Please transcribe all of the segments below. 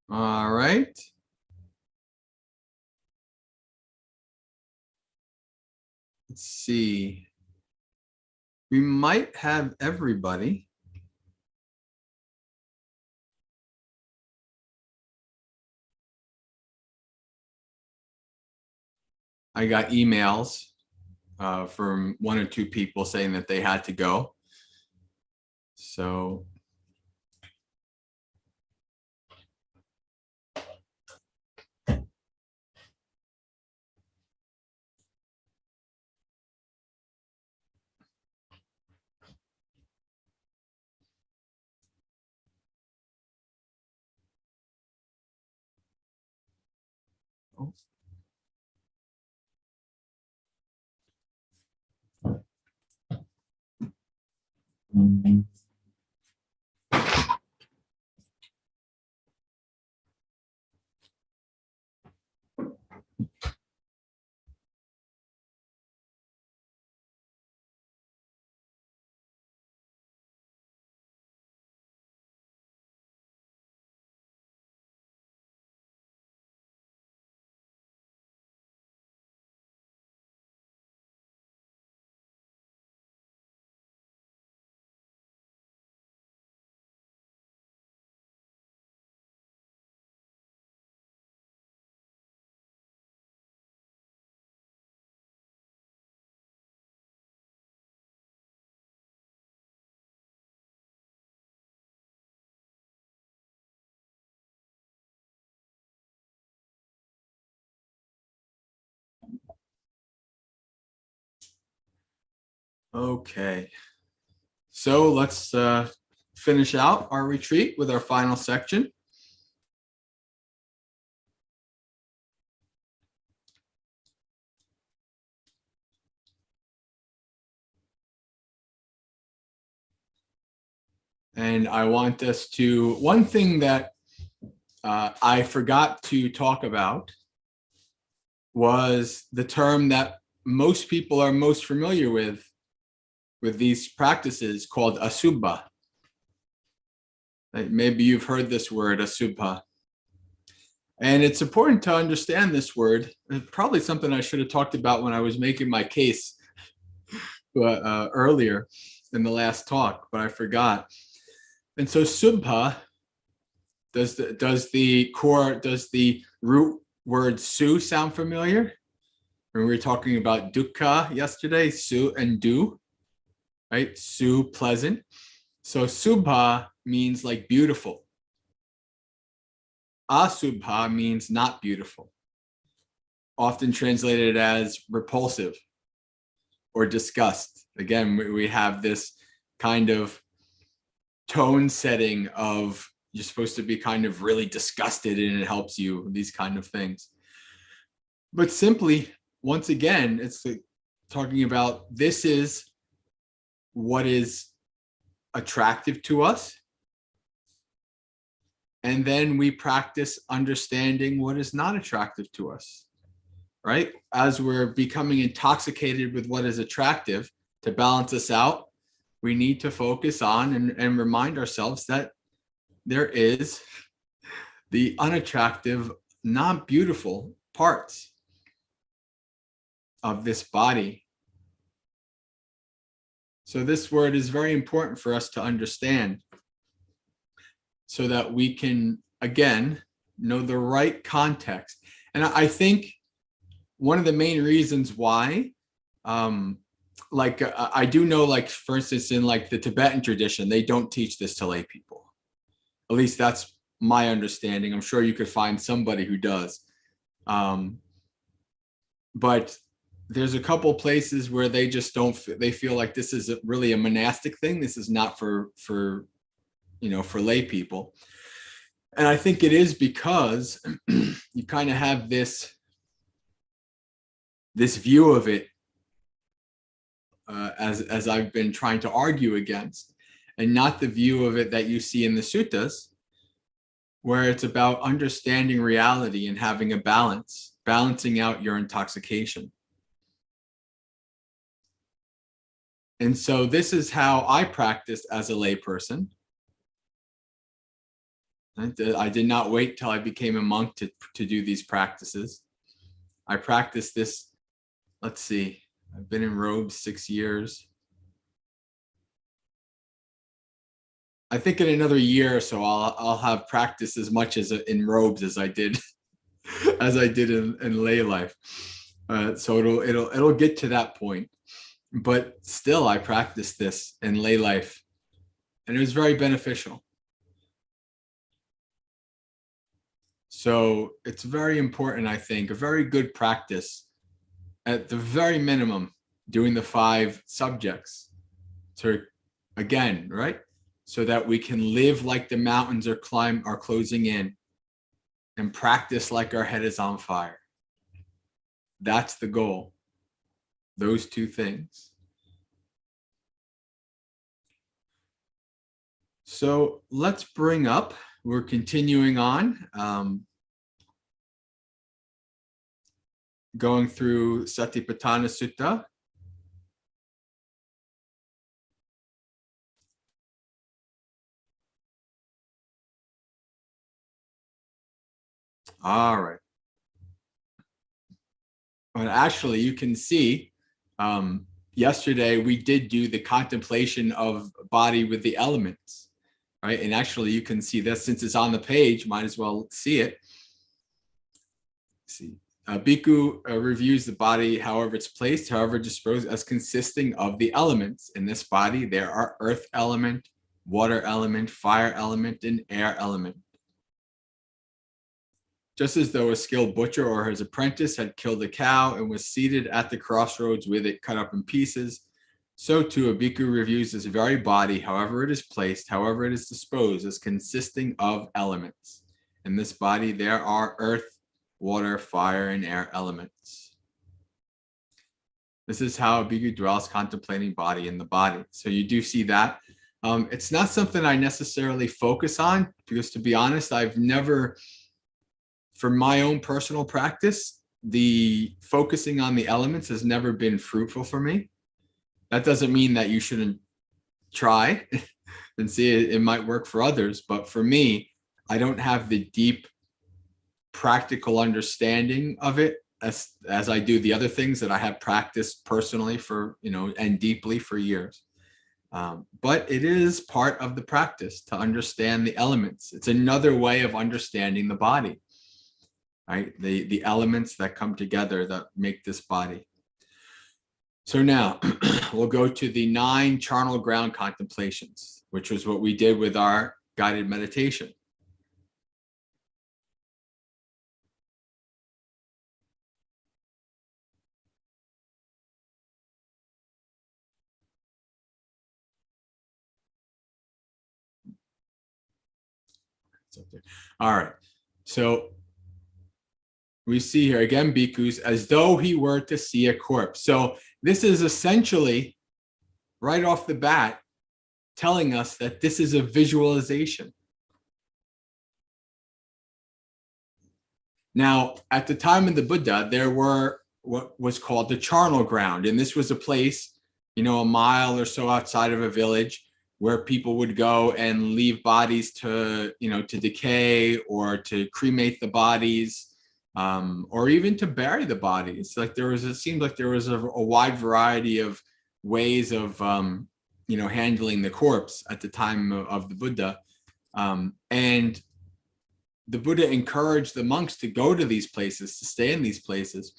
All right. Let's see. We might have everybody. I got emails from one or two people saying that they had to go. So okay. So let's finish out our retreat with our final section. And I want us to, one thing that I forgot to talk about was the term that most people are most familiar with these practices called asubha. Maybe you've heard this word, asubha. And it's important to understand this word. It's probably something I should have talked about when I was making my case earlier in the last talk, but I forgot. And so subha, does the root word su sound familiar? When we were talking about dukkha yesterday, su and du, right? Su, pleasant. So subha means like beautiful. Asubha means not beautiful, often translated as repulsive or disgust. Again, we have this kind of tone setting of you're supposed to be kind of really disgusted and it helps you, these kind of things. But simply, once again, it's like talking about this is what is attractive to us. And then we practice understanding what is not attractive to us, right? As we're becoming intoxicated with what is attractive, to balance us out, we need to focus on and remind ourselves that there is the unattractive, not beautiful parts of this body. So this word is very important for us to understand so that we can, again, know the right context. And I think one of the main reasons why, I do know, like, for instance, in like the Tibetan tradition, they don't teach this to lay people. At least that's my understanding. I'm sure you could find somebody who does. But there's a couple places where they just don't, they feel like this is really a monastic thing. This is not for lay people. And I think it is because you kind of have this view of it as I've been trying to argue against, and not the view of it that you see in the suttas, where it's about understanding reality and having a balance, balancing out your intoxication. And so this is how I practiced as a layperson. I did not wait till I became a monk to do these practices. I practiced this, let's see, I've been in robes 6 years. I think in another year or so, I'll have practiced as much as in robes as I did in lay life. So it'll get to that point. But still, I practiced this in lay life, and it was very beneficial. So it's very important, I think, a very good practice, at the very minimum, doing the 5 subjects to, again, right? So that we can live like the mountains are closing in, and practice like our head is on fire. That's the goal. Those 2 things. So let's bring up, we're continuing on, going through Satipatthana Sutta. All right. But actually, you can see, yesterday we did do the contemplation of body with the elements, right? And actually, you can see this, since it's on the page, might as well see it. See, Bhikkhu reviews the body, however it's placed, however disposed, as consisting of the elements. In this body, there are earth element, water element, fire element, and air element. Just as though a skilled butcher or his apprentice had killed a cow and was seated at the crossroads with it cut up in pieces, so too a bhikkhu reviews this very body, however it is placed, however it is disposed, as consisting of elements. In this body, there are earth, water, fire, and air elements. This is how a bhikkhu dwells contemplating body in the body. So you do see that. It's not something I necessarily focus on, because to be honest, I've never, for my own personal practice, the focusing on the elements has never been fruitful for me. That doesn't mean that you shouldn't try and see it might work for others. But for me, I don't have the deep practical understanding of it as I do the other things that I have practiced personally for, and deeply for years. But it is part of the practice to understand the elements. It's another way of understanding the body, right? The elements that come together that make this body. So now we'll go to the 9 charnel ground contemplations, which was what we did with our guided meditation. All right. So we see here again, bhikkhus, as though he were to see a corpse. So this is essentially, right off the bat, telling us that this is a visualization. Now, at the time of the Buddha, there were what was called the charnel ground. And this was a place, a mile or so outside of a village, where people would go and leave bodies to decay, or to cremate the bodies, or even to bury the bodies. Like it seemed like there was a wide variety of ways of, handling the corpse at the time of the Buddha. And the Buddha encouraged the monks to go to these places, to stay in these places.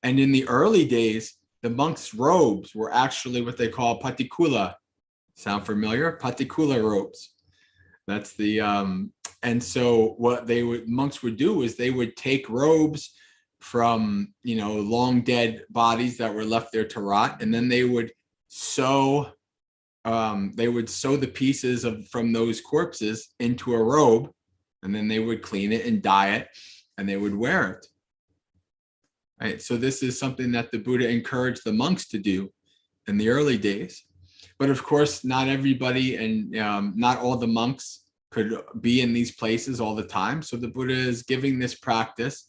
And in the early days, the monks' robes were actually what they call patikula. Sound familiar? Patikula robes. That's the, and so what monks would do is they would take robes from, long dead bodies that were left there to rot, and then they would sew the pieces from those corpses into a robe, and then they would clean it and dye it, and they would wear it. Right? So this is something that the Buddha encouraged the monks to do in the early days. But of course, not everybody and not all the monks could be in these places all the time. So the Buddha is giving this practice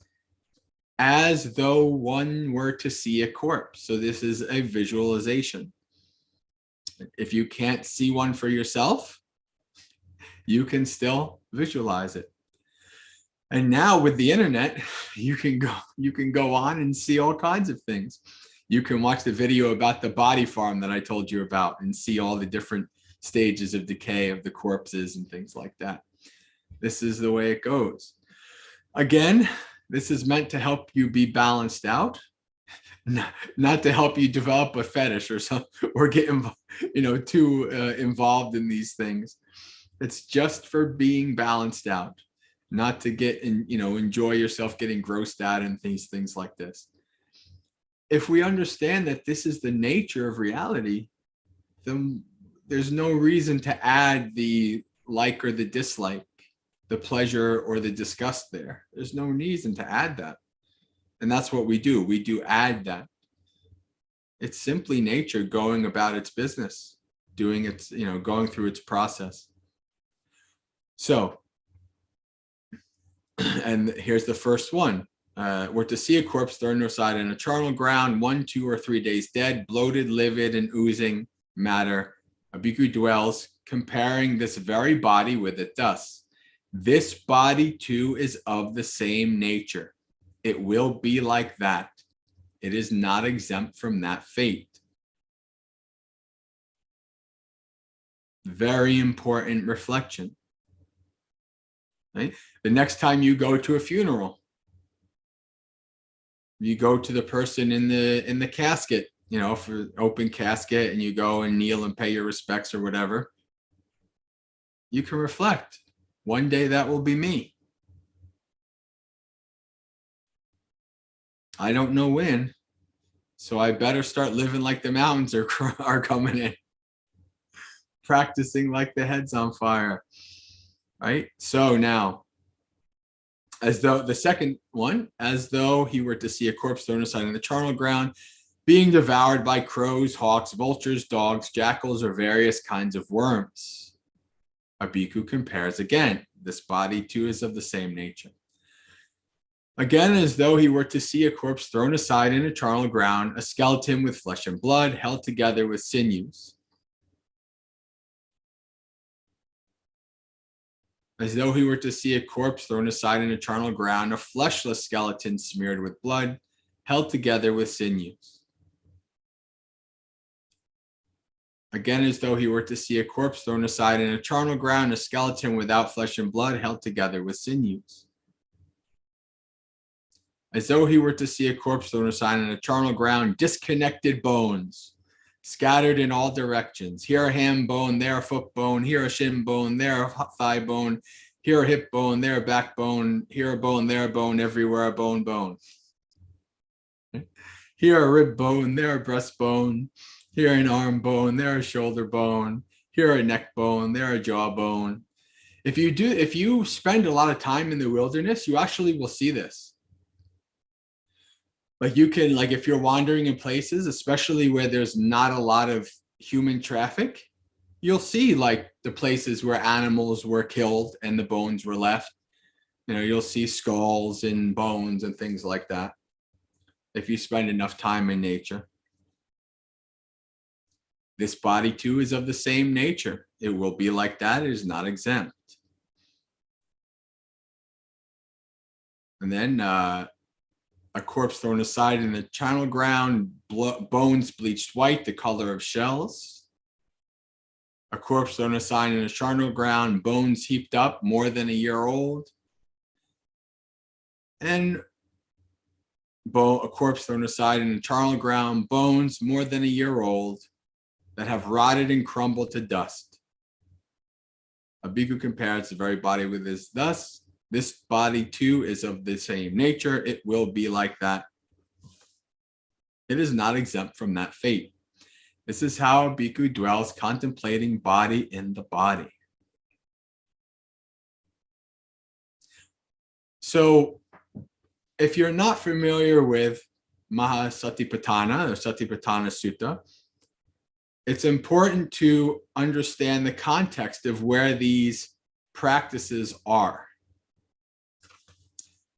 as though one were to see a corpse. So this is a visualization. If you can't see one for yourself, you can still visualize it. And now with the internet, you can go on and see all kinds of things. You can watch the video about the body farm that I told you about and see all the different stages of decay of the corpses and things like that. This is the way it goes. Again, this is meant to help you be balanced out, not to help you develop a fetish or something, or get too involved in these things. It's just for being balanced out, not to get enjoy yourself getting grossed out and things like this. If we understand that this is the nature of reality, then there's no reason to add the like or the dislike, the pleasure or the disgust there. There's no reason to add that. And that's what we do. We do add that. It's simply nature going about its business, doing its, going through its process. So, and here's the first one. We're to see a corpse thrown aside in a charnel ground, 1, 2, or 3 days dead, bloated, livid, and oozing matter. A bhikkhu dwells, comparing this very body with it thus. This body too is of the same nature. It will be like that. It is not exempt from that fate. Very important reflection. Right? The next time you go to a funeral, you go to the person in the casket, for open casket, and you go and kneel and pay your respects or whatever. You can reflect. One day that will be me. I don't know when, so I better start living like the mountains are coming in. Practicing like the head's on fire, right? So now, as though the second one, as though he were to see a corpse thrown aside in the charnel ground, being devoured by crows, hawks, vultures, dogs, jackals, or various kinds of worms. A bhikkhu compares again. This body too is of the same nature. Again, as though he were to see a corpse thrown aside in a charnel ground, a skeleton with flesh and blood held together with sinews. As though he were to see a corpse thrown aside in a charnel ground, a fleshless skeleton smeared with blood, held together with sinews. Again, as though he were to see a corpse thrown aside in a charnel ground, a skeleton without flesh and blood, held together with sinews. As though he were to see a corpse thrown aside in a charnel ground, disconnected bones, scattered in all directions. Here a ham bone, there a foot bone, here a shin bone, there a thigh bone, here a hip bone, there a backbone, here a bone, there a bone, everywhere a bone, bone. Here a rib bone, there a breastbone, here an arm bone, there a shoulder bone, here a neck bone, there a jaw bone. If you spend a lot of time in the wilderness, you actually will see this. Like you can, like if you're wandering in places, especially where there's not a lot of human traffic, you'll see like the places where animals were killed and the bones were left. You'll see skulls and bones and things like that if you spend enough time in nature. This body too is of the same nature. It will be like that. It is not exempt. And then a corpse thrown aside in the charnel ground, bones bleached white, the color of shells. A corpse thrown aside in a charnel ground, bones heaped up, more than a year old. And a corpse thrown aside in a charnel ground, bones more than a year old, that have rotted and crumbled to dust. A bhikkhu compares the very body with his thus. This body too is of the same nature. It will be like that. It is not exempt from that fate. This is how a bhikkhu dwells, contemplating body in the body. So if you're not familiar with Mahasatipatthana or Satipatthana Sutta, it's important to understand the context of where these practices are.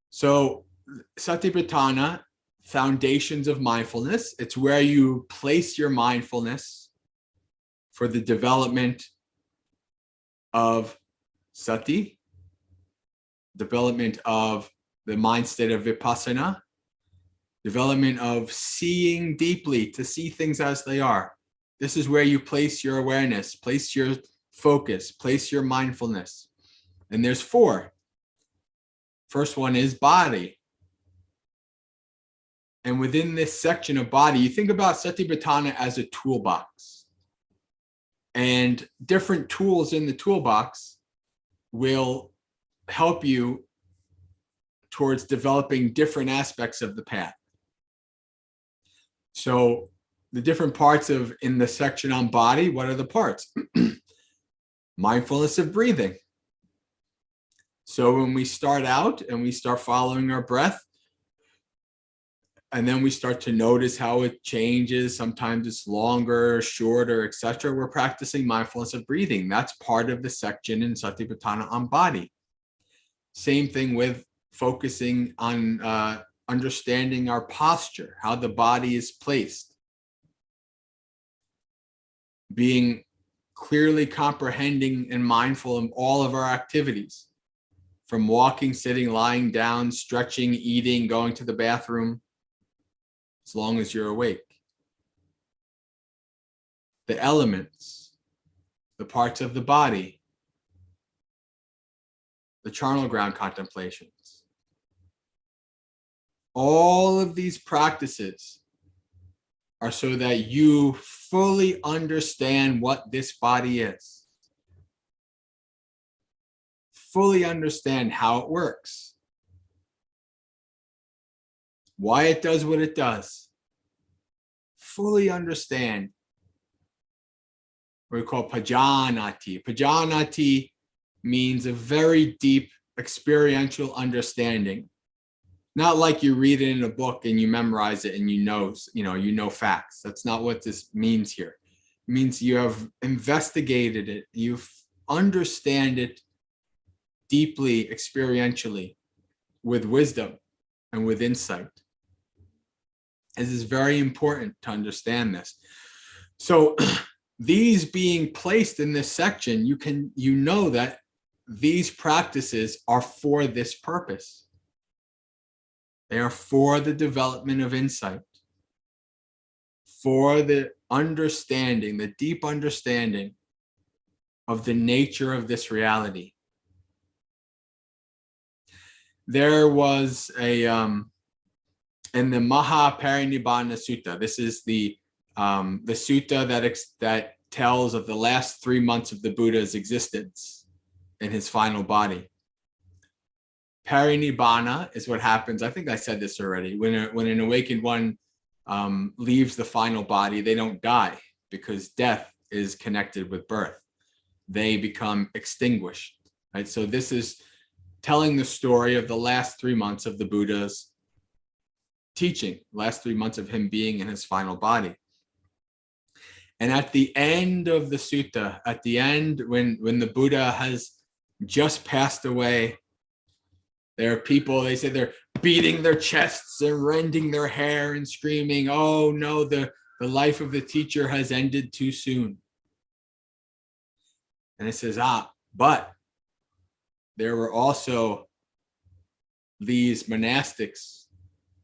So Satipatthana, foundations of mindfulness, it's where you place your mindfulness for the development of sati, development of the mind state of vipassana, development of seeing deeply, to see things as they are. This is where you place your awareness, place your focus, place your mindfulness. And there's 4. First one is body. And within this section of body, you think about Satipatthana as a toolbox. And different tools in the toolbox will help you towards developing different aspects of the path. So the different parts of in the section on body, what are the parts? Mindfulness of breathing. So when we start out and we start following our breath, and then we start to notice how it changes, sometimes it's longer, shorter, etc. We're practicing mindfulness of breathing. That's part of the section in Satipatthana on body. Same thing with focusing on understanding our posture, how the body is placed. Being clearly comprehending and mindful of all of our activities, from walking, sitting, lying down, stretching, eating, going to the bathroom, as long as you're awake. The elements, the parts of the body, the charnel ground contemplations. All of these practices are so that you fully understand what this body is. Fully understand how it works. Why it does what it does. Fully understand what we call pajanati. Pajanati means a very deep experiential understanding. Not like you read it in a book and you memorize it and you know facts. That's not what this means here. It means you have investigated it, you understand it deeply, experientially, with wisdom and with insight. This is very important to understand this. So these being placed in this section, you know that these practices are for this purpose. They are for the development of insight, for the understanding, the deep understanding of the nature of this reality. There was in the Mahaparinibbana Sutta, this is the sutta that tells of the last 3 months of the Buddha's existence in his final body. Parinibbana is what happens. I think I said this already. When an awakened one leaves the final body, they don't die, because death is connected with birth. They become extinguished. Right? So this is telling the story of the last 3 months of the Buddha's teaching, last 3 months of him being in his final body. And at the end of the sutta, at the end, when the Buddha has just passed away, there are people, they say they're beating their chests and rending their hair and screaming, oh no, the life of the teacher has ended too soon. And it says, but there were also these monastics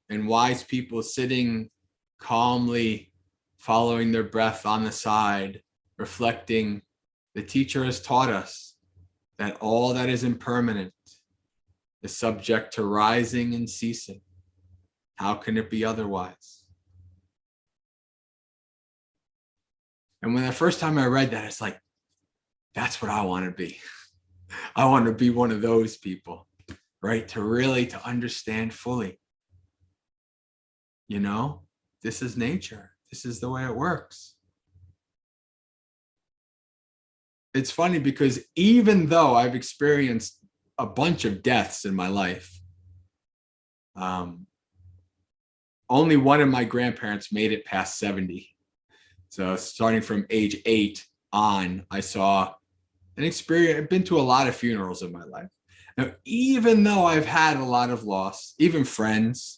and wise people sitting calmly, following their breath on the side, reflecting, the teacher has taught us that all that is impermanent is subject to rising and ceasing. How can it be otherwise? And when the first time I read that, it's like, that's what I want to be. I want to be one of those people, right? To understand fully. This is nature. This is the way it works. It's funny because even though I've experienced a bunch of deaths in my life, only one of my grandparents made it past 70. So starting from age 8 on, I saw an experience. I've been to a lot of funerals in my life. Now, even though I've had a lot of loss, even friends,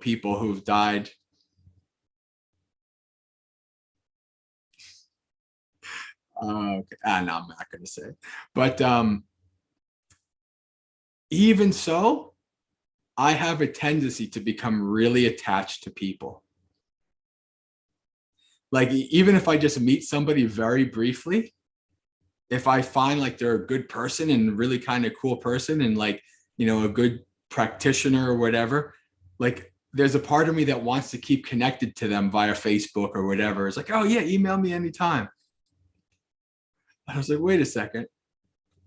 people who've died. Okay. No, I'm not going to say. But even so, I have a tendency to become really attached to people. Like, even if I just meet somebody very briefly, if I find like they're a good person and really kind of cool person and like, a good practitioner or whatever, like there's a part of me that wants to keep connected to them via Facebook or whatever. It's like, oh yeah, email me anytime. I was like, wait a second.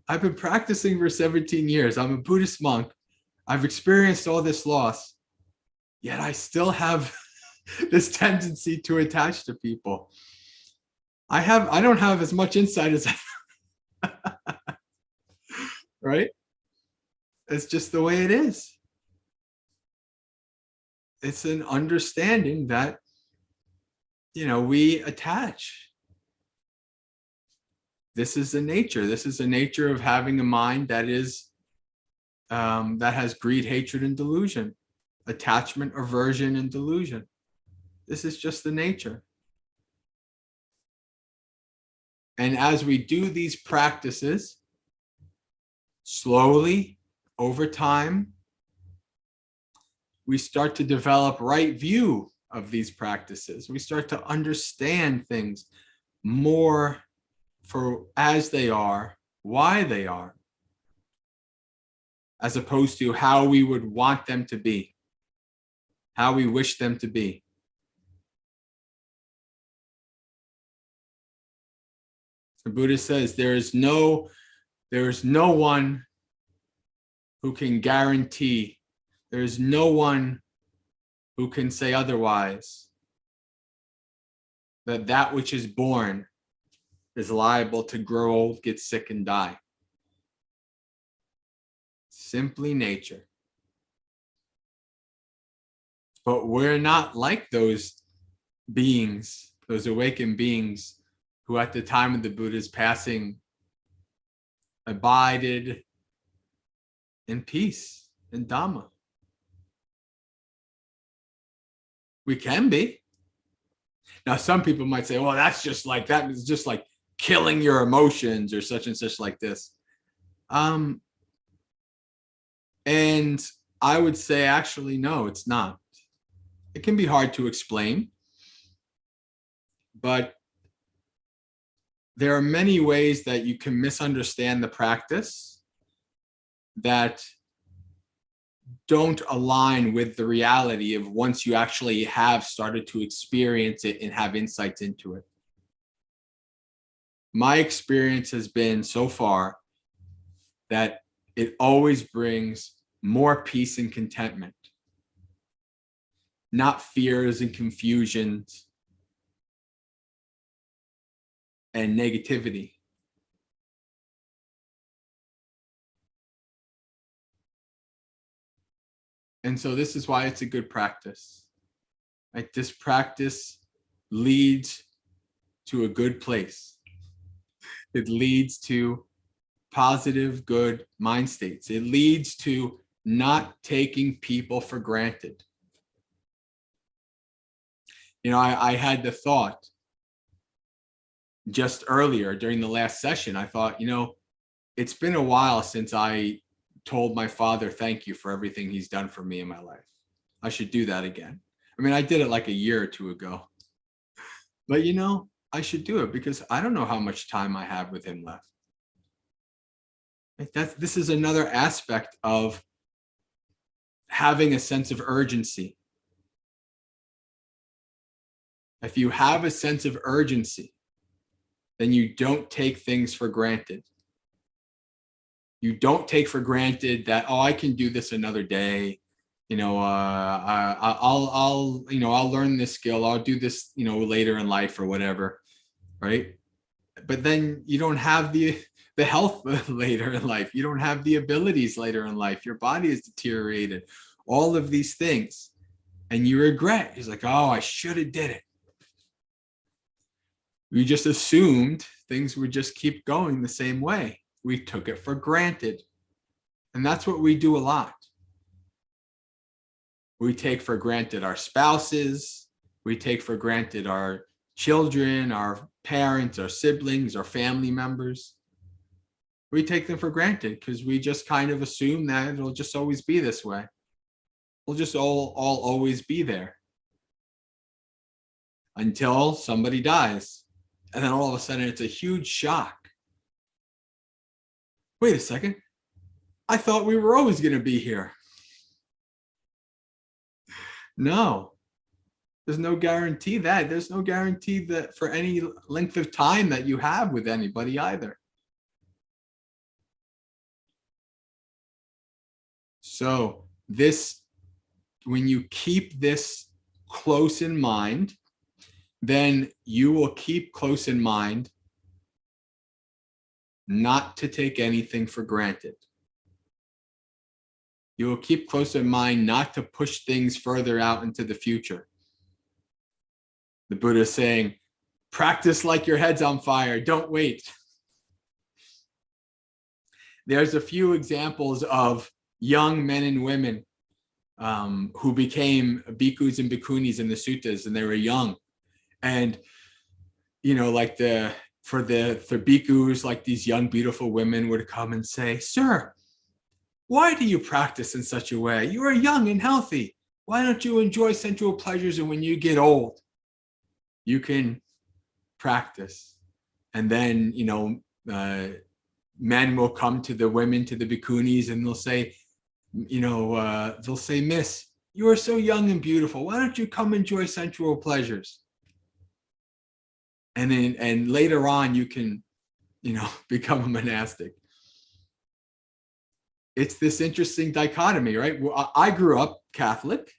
I've been practicing for 17 years. I'm a Buddhist monk. I've experienced all this loss, yet I still have this tendency to attach to people. I don't have as much insight as right? It's just the way it is. It's an understanding that, we attach. This is the nature. This is the nature of having a mind that has greed, hatred, and delusion, attachment, aversion, and delusion. This is just the nature. And as we do these practices, slowly, over time, we start to develop right view of these practices. We start to understand things more for as they are, why they are, as opposed to how we would want them to be, how we wish them to be. The Buddha says there is no one who can guarantee, there is no one who can say otherwise, that which is born is liable to grow old, get sick, and die. Simply nature. But we're not like those beings, those awakened beings who at the time of the Buddha's passing abided in peace and Dhamma. We can be. Now, some people might say, well, that is just like killing your emotions or such and such like this. And I would say, actually, no, it's not. It can be hard to explain, but there are many ways that you can misunderstand the practice that don't align with the reality of once you actually have started to experience it and have insights into it. My experience has been so far that it always brings more peace and contentment, not fears and confusions and negativity. And so this is why it's a good practice. Like, this practice leads to a good place. It leads to positive, good mind states. It leads to not taking people for granted. I had the thought just earlier during the last session. I thought, it's been a while since I told my father thank you for everything he's done for me in my life. I should do that again. I mean, I did it like a year or two ago. But I should do it because I don't know how much time I have with him left. This is another aspect of having a sense of urgency. If you have a sense of urgency, then you don't take things for granted. You don't take for granted that, oh, I can do this another day. I'll learn this skill. I'll do this, later in life or whatever, right? But then you don't have the health later in life. You don't have the abilities later in life. Your body is deteriorated. All of these things, and you regret. He's like, oh, I should have did it. We just assumed things would just keep going the same way. We took it for granted. And that's what we do a lot. We take for granted our spouses. We take for granted our children, our parents, our siblings, our family members. We take them for granted because we just kind of assume that it'll just always be this way. We'll just all always be there until somebody dies. And then all of a sudden it's a huge shock. Wait a second. I thought we were always going to be here. No, there's no guarantee that. There's no guarantee that for any length of time that you have with anybody either. So this, when you keep this close in mind, then you will keep close in mind not to take anything for granted. You will keep close in mind not to push things further out into the future. The Buddha is saying, practice like your head's on fire. Don't wait. There's a few examples of young men and women who became bhikkhus and bhikkhunis in the suttas, and they were young. And, you know, like for the bhikkhus, like these young, beautiful women would come and say, sir, why do you practice in such a way? You are young and healthy. Why don't you enjoy sensual pleasures? And when you get old, you can practice. And then, you know, men will come to the women, to the bhikkhunis, and they'll say, you know, they'll say, miss, you are so young and beautiful. Why don't you come enjoy sensual pleasures? And then, and later on, you can, you know, become a monastic. It's this interesting dichotomy, right? Well, I grew up Catholic,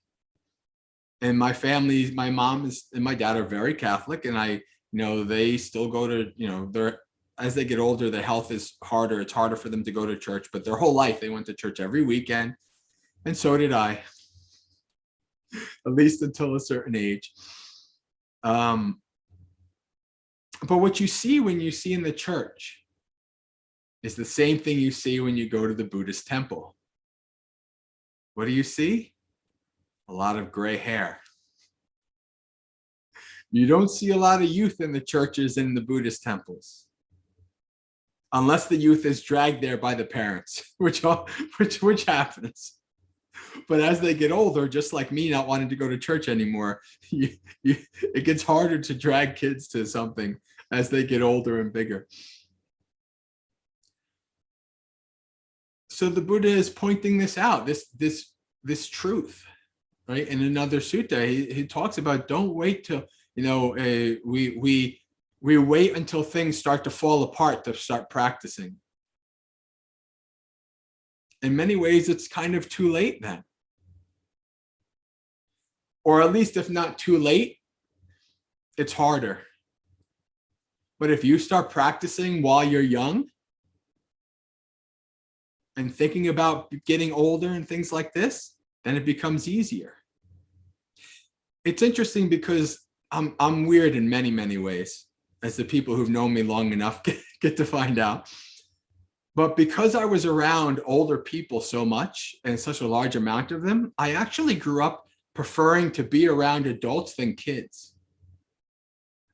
and my family, my mom and my dad are very Catholic, and you know, they still go to, you know, as they get older, the health is harder. It's harder for them to go to church, but their whole life they went to church every weekend, and so did I, at least until a certain age. But what you see when you see in the church is the same thing you see when you go to the Buddhist temple. What do you see? A lot of gray hair. You don't see a lot of youth in the churches and in the Buddhist temples, unless the youth is dragged there by the parents, which happens. But as they get older, just like me not wanting to go to church anymore, it gets harder to drag kids to something as they get older and bigger. So the Buddha is pointing this out, this truth, right? In another sutta, he talks about, don't wait till, you know, we wait until things start to fall apart to start practicing. In many ways, it's kind of too late then. Or at least if not too late, it's harder. But if you start practicing while you're young and thinking about getting older and things like this, then it becomes easier. It's interesting because I'm weird in many, many ways, as the people who've known me long enough get to find out. But because I was around older people so much, and such a large amount of them, I actually grew up preferring to be around adults than kids.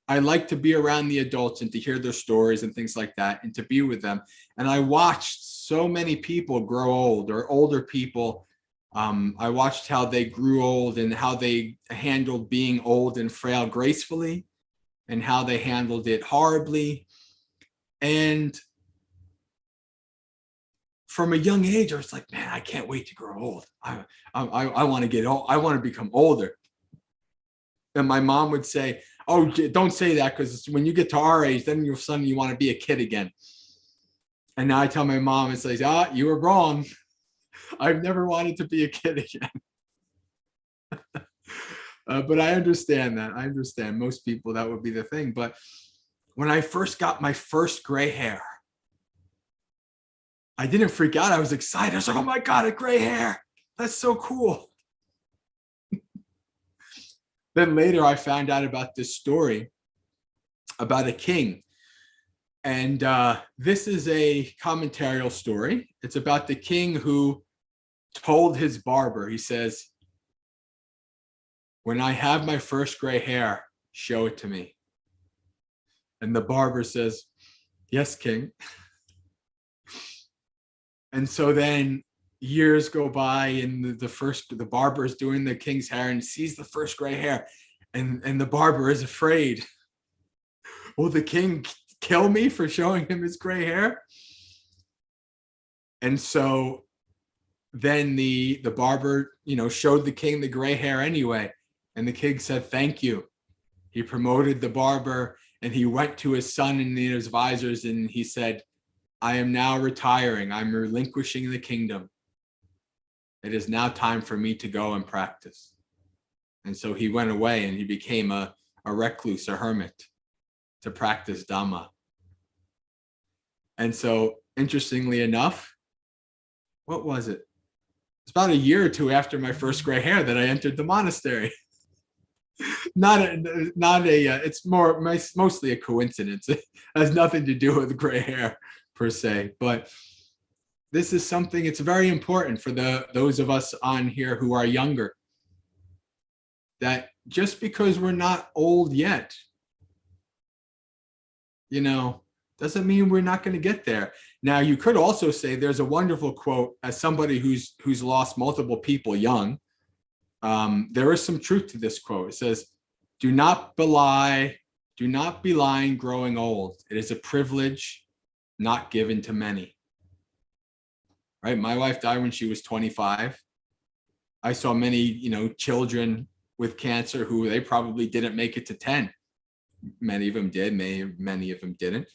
I like to be around the adults and to hear their stories and things like that, and to be with them. And I watched so many people grow old, or older people. I watched how they grew old and how they handled being old and frail gracefully, and how they handled it horribly. And from a young age, I was like, man, I can't wait to grow old. I want to get old. I want to become older. And my mom would say, oh, don't say that, because when you get to our age, then you're suddenly you want to be a kid again. And now I tell my mom, it's like, you were wrong. I've never wanted to be a kid again. But I understand that. I understand most people, that would be the thing. But when I first got my first gray hair, I didn't freak out. I was excited. I was like, oh my God, a gray hair. That's so cool. Then later I found out about this story about a king. And this is a commentarial story. It's about the king who told his barber, he says, when I have my first gray hair, show it to me. And the barber says, yes, king. And so then years go by, and the barber is doing the king's hair and sees the first gray hair, and the barber is afraid. Will the king kill me for showing him his gray hair? And so then the barber, showed the king the gray hair anyway. And the king said, thank you. He promoted the barber, and he went to his son and his advisors, and he said, I am now retiring. I'm relinquishing the kingdom. It is now time for me to go and practice. And so he went away, and he became a recluse, a hermit, to practice Dhamma. And so, interestingly enough, what was it? It's about a year or two after my first gray hair that I entered the monastery. It's mostly a coincidence. It has nothing to do with gray hair per se, but this is something, it's very important for those of us on here who are younger, that just because we're not old yet, doesn't mean we're not going to get there. Now, you could also say, there's a wonderful quote, as somebody who's lost multiple people young, there is some truth to this quote. It says, do not belie growing old. It is a privilege not given to many. Right? My wife died when she was 25. I saw many, children with cancer who they probably didn't make it to 10. Many of them did, many of them didn't.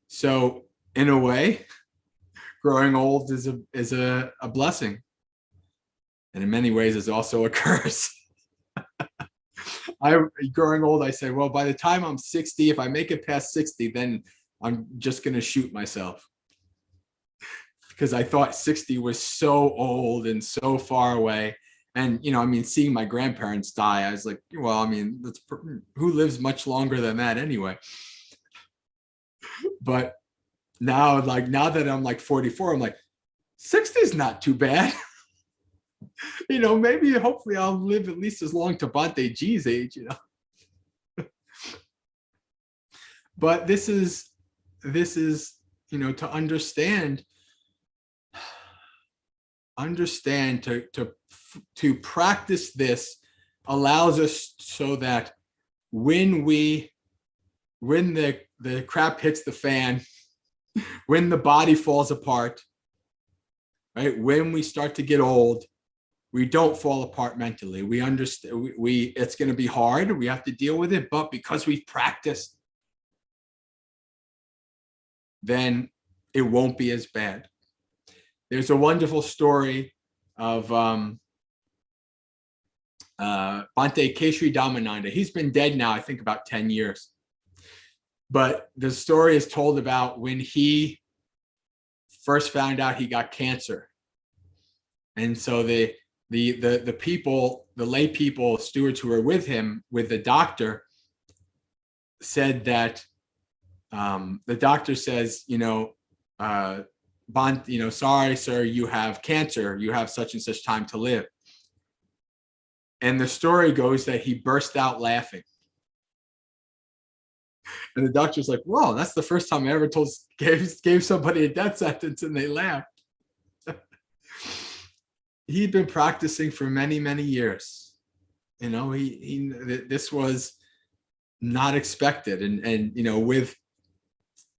So in a way, growing old is a blessing. And in many ways, it's also a curse. Growing old, I say, well, by the time I'm 60, if I make it past 60, then I'm just going to shoot myself. Because I thought 60 was so old and so far away. And, seeing my grandparents die, I was like, well, who lives much longer than that anyway? But now that I'm like 44, I'm like, 60 is not too bad. Maybe hopefully I'll live at least as long to Bhante G's age, But this is, to understand to practice this allows us so that when the crap hits the fan, when the body falls apart, right? When we start to get old, we don't fall apart mentally. We understand it's going to be hard. We have to deal with it, but because we've practiced, then it won't be as bad. There's a wonderful story of Bhante Keshri Dhammananda. He's been dead now, I think, about 10 years. But the story is told about when he first found out he got cancer. And so the people, the lay people, stewards who were with him, with the doctor, said that the doctor says, sorry, sir, you have cancer. You have such and such time to live. And the story goes that he burst out laughing. And the doctor's like, whoa, that's the first time I ever gave somebody a death sentence, and they laughed. He'd been practicing for many, many years. This was not expected. And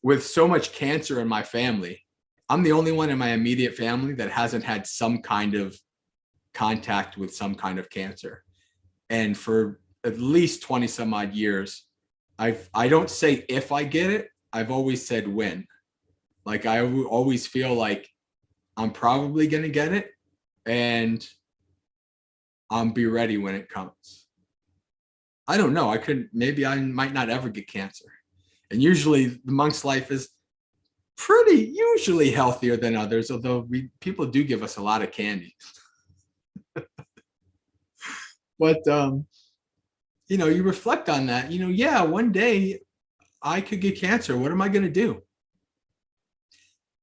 with so much cancer in my family, I'm the only one in my immediate family that hasn't had some kind of contact with some kind of cancer. And for at least 20 some odd years, I don't say if I get it, I've always said when. Like, I always feel like I'm probably going to get it, and I'll be ready when it comes. I don't know. Maybe I might not ever get cancer. And usually the monk's life is usually healthier than others, although people do give us a lot of candy. But, you reflect on that, yeah, one day I could get cancer. What am I going to do?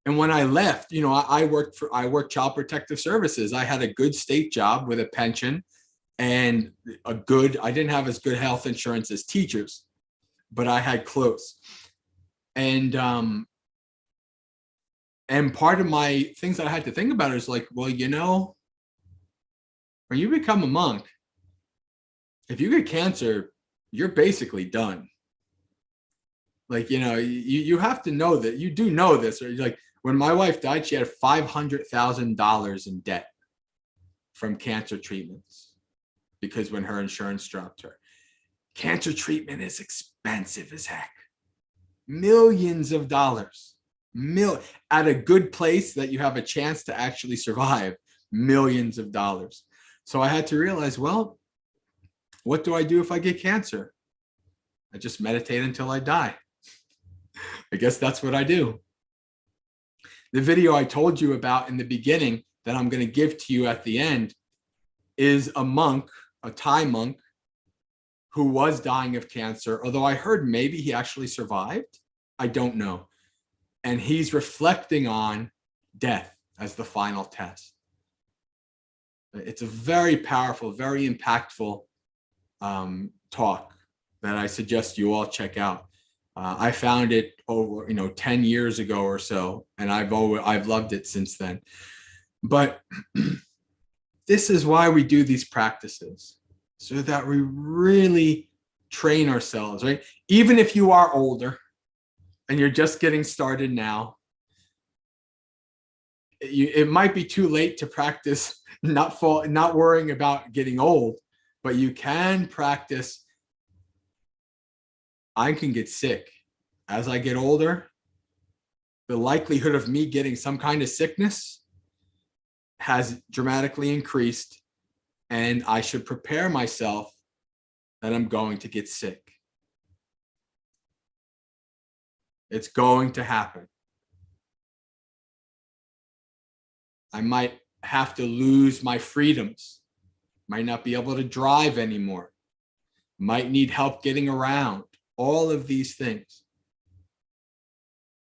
And when I left, I worked Child Protective Services. I had a good state job with a pension and I didn't have as good health insurance as teachers, but I had close. And And part of my things that I had to think about is like, well, you know, when you become a monk, if you get cancer, you're basically done. Like, you know, you have to know that, you do know this, or like when my wife died, she had $500,000 in debt from cancer treatments because when her insurance dropped her. Cancer treatment is expensive as heck. Millions of dollars. At a good place that you have a chance to actually survive, millions of dollars. So I had to realize, well, what do I do if I get cancer? I just meditate until I die. I guess that's what I do. The video I told you about in the beginning that I'm going to give to you at the end is a monk, a Thai monk, who was dying of cancer, although I heard maybe he actually survived. I don't know. And he's reflecting on death as the final test. It's a very powerful, very impactful talk that I suggest you all check out. I found it over 10 years ago or so, and I've loved it since then. But this is why we do these practices, so that we really train ourselves, right? Even if you are older and you're just getting started now, it might be too late to practice not worrying about getting old, but you can practice. I can get sick. As I get older, the likelihood of me getting some kind of sickness has dramatically increased, and I should prepare myself that I'm going to get sick. It's going to happen. I might have to lose my freedoms, might not be able to drive anymore, might need help getting around, all of these things.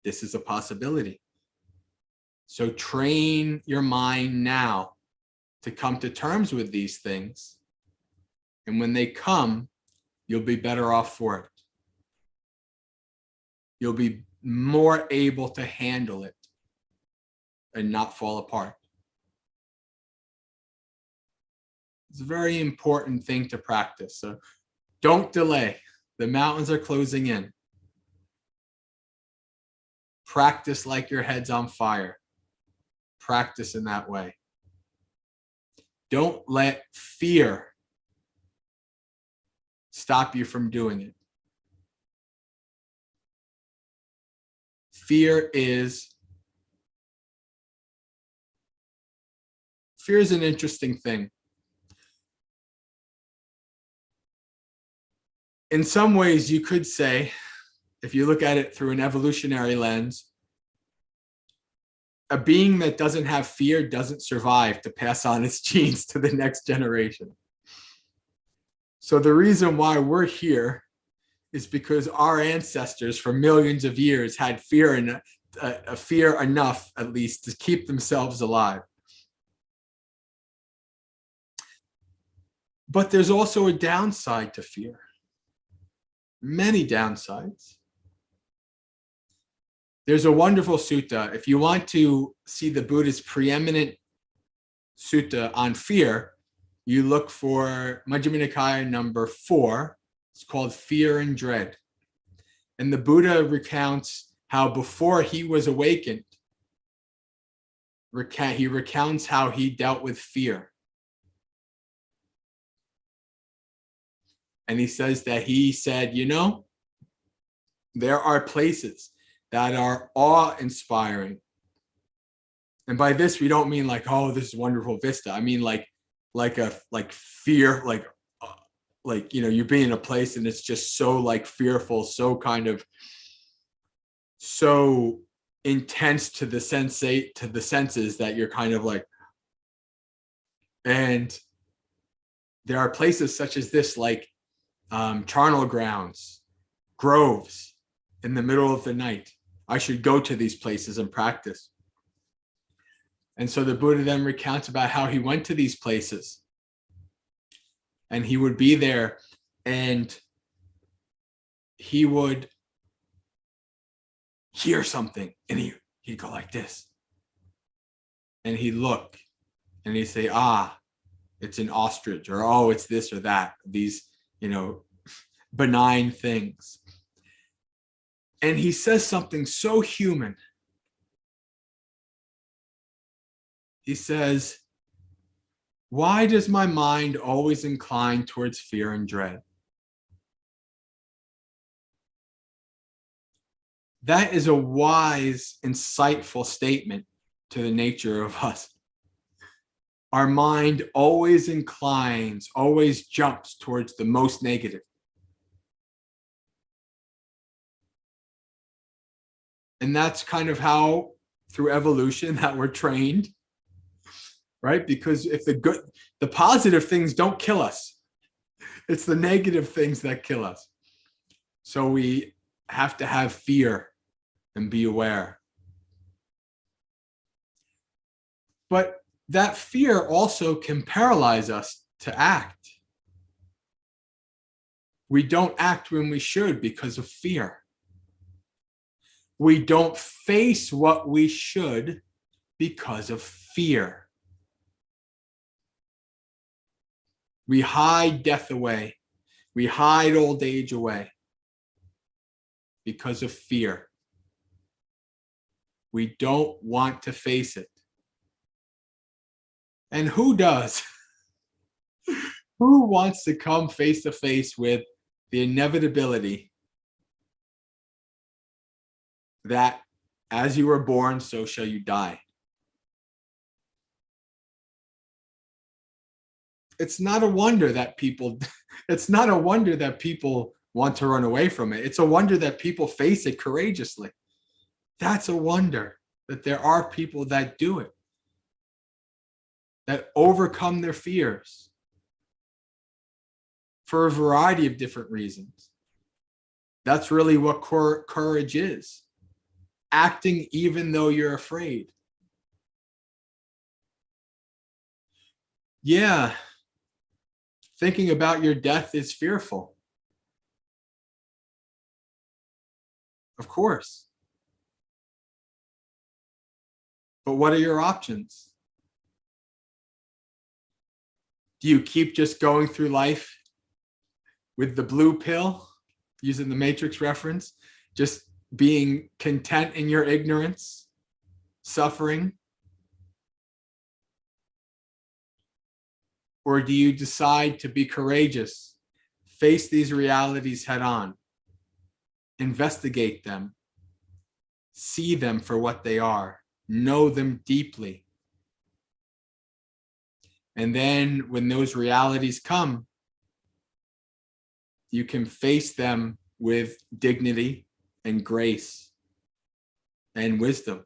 This is a possibility. So train your mind now to come to terms with these things. And when they come, you'll be better off for it. You'll be more able to handle it and not fall apart. It's a very important thing to practice. So don't delay. The mountains are closing in. Practice like your head's on fire. Practice in that way. Don't let fear stop you from doing it. Fear is an interesting thing. In some ways, you could say, if you look at it through an evolutionary lens, a being that doesn't have fear doesn't survive to pass on its genes to the next generation. So the reason why we're here is because our ancestors for millions of years had fear enough, at least, to keep themselves alive. But there's also a downside to fear. Many downsides. There's a wonderful sutta. If you want to see the Buddha's preeminent sutta on fear, you look for Majjhima Nikaya number 4. It's called Fear and Dread. And the Buddha recounts how before he was awakened, he recounts how he dealt with fear. And he says that he said, there are places that are awe-inspiring. And by this, we don't mean like, oh, this is a wonderful vista. I mean like fear, you're being in a place and it's just so like fearful, so kind of, so intense to the senses that you're kind of like, and there are places such as this, like charnel grounds, groves in the middle of the night. I should go to these places and practice. And so the Buddha then recounts about how he went to these places and he would be there and he would hear something and he'd go like this. and he'd look and he'd say, ah, it's an ostrich, or oh, it's this or that, these, benign things. And he says something so human. He says, why does my mind always incline towards fear and dread? That is a wise, insightful statement to the nature of us. Our mind always inclines, always jumps towards the most negative. And that's kind of how, through evolution, that we're trained, right? Because if the positive things don't kill us, it's the negative things that kill us. So we have to have fear and be aware. But that fear also can paralyze us to act. We don't act when we should because of fear. We don't face what we should because of fear. We hide death away. We hide old age away because of fear. We don't want to face it. And who does? Who wants to come face to face with the inevitability that as you were born, so shall you die? It's not a wonder that people want to run away from it. It's a wonder that people face it courageously. That's a wonder that there are people that do it, that overcome their fears for a variety of different reasons. That's really what courage is. Acting even though you're afraid. Yeah, thinking about your death is fearful. Of course. But what are your options? Do you keep just going through life with the blue pill, using the Matrix reference, just being content in your ignorance, suffering? Or do you decide to be courageous, face these realities head on, investigate them, see them for what they are, know them deeply? And then when those realities come, you can face them with dignity and grace and wisdom.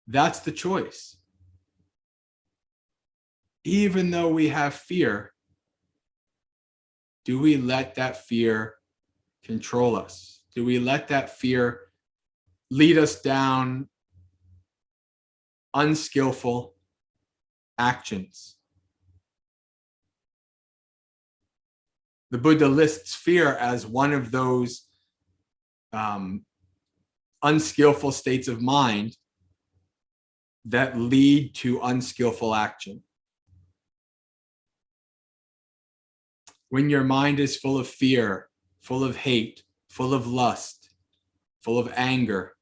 That's the choice. Even though we have fear, do we let that fear control us? Do we let that fear lead us down unskillful actions? The Buddha lists fear as one of those unskillful states of mind that lead to unskillful action. When your mind is full of fear, full of hate, full of lust, full of anger,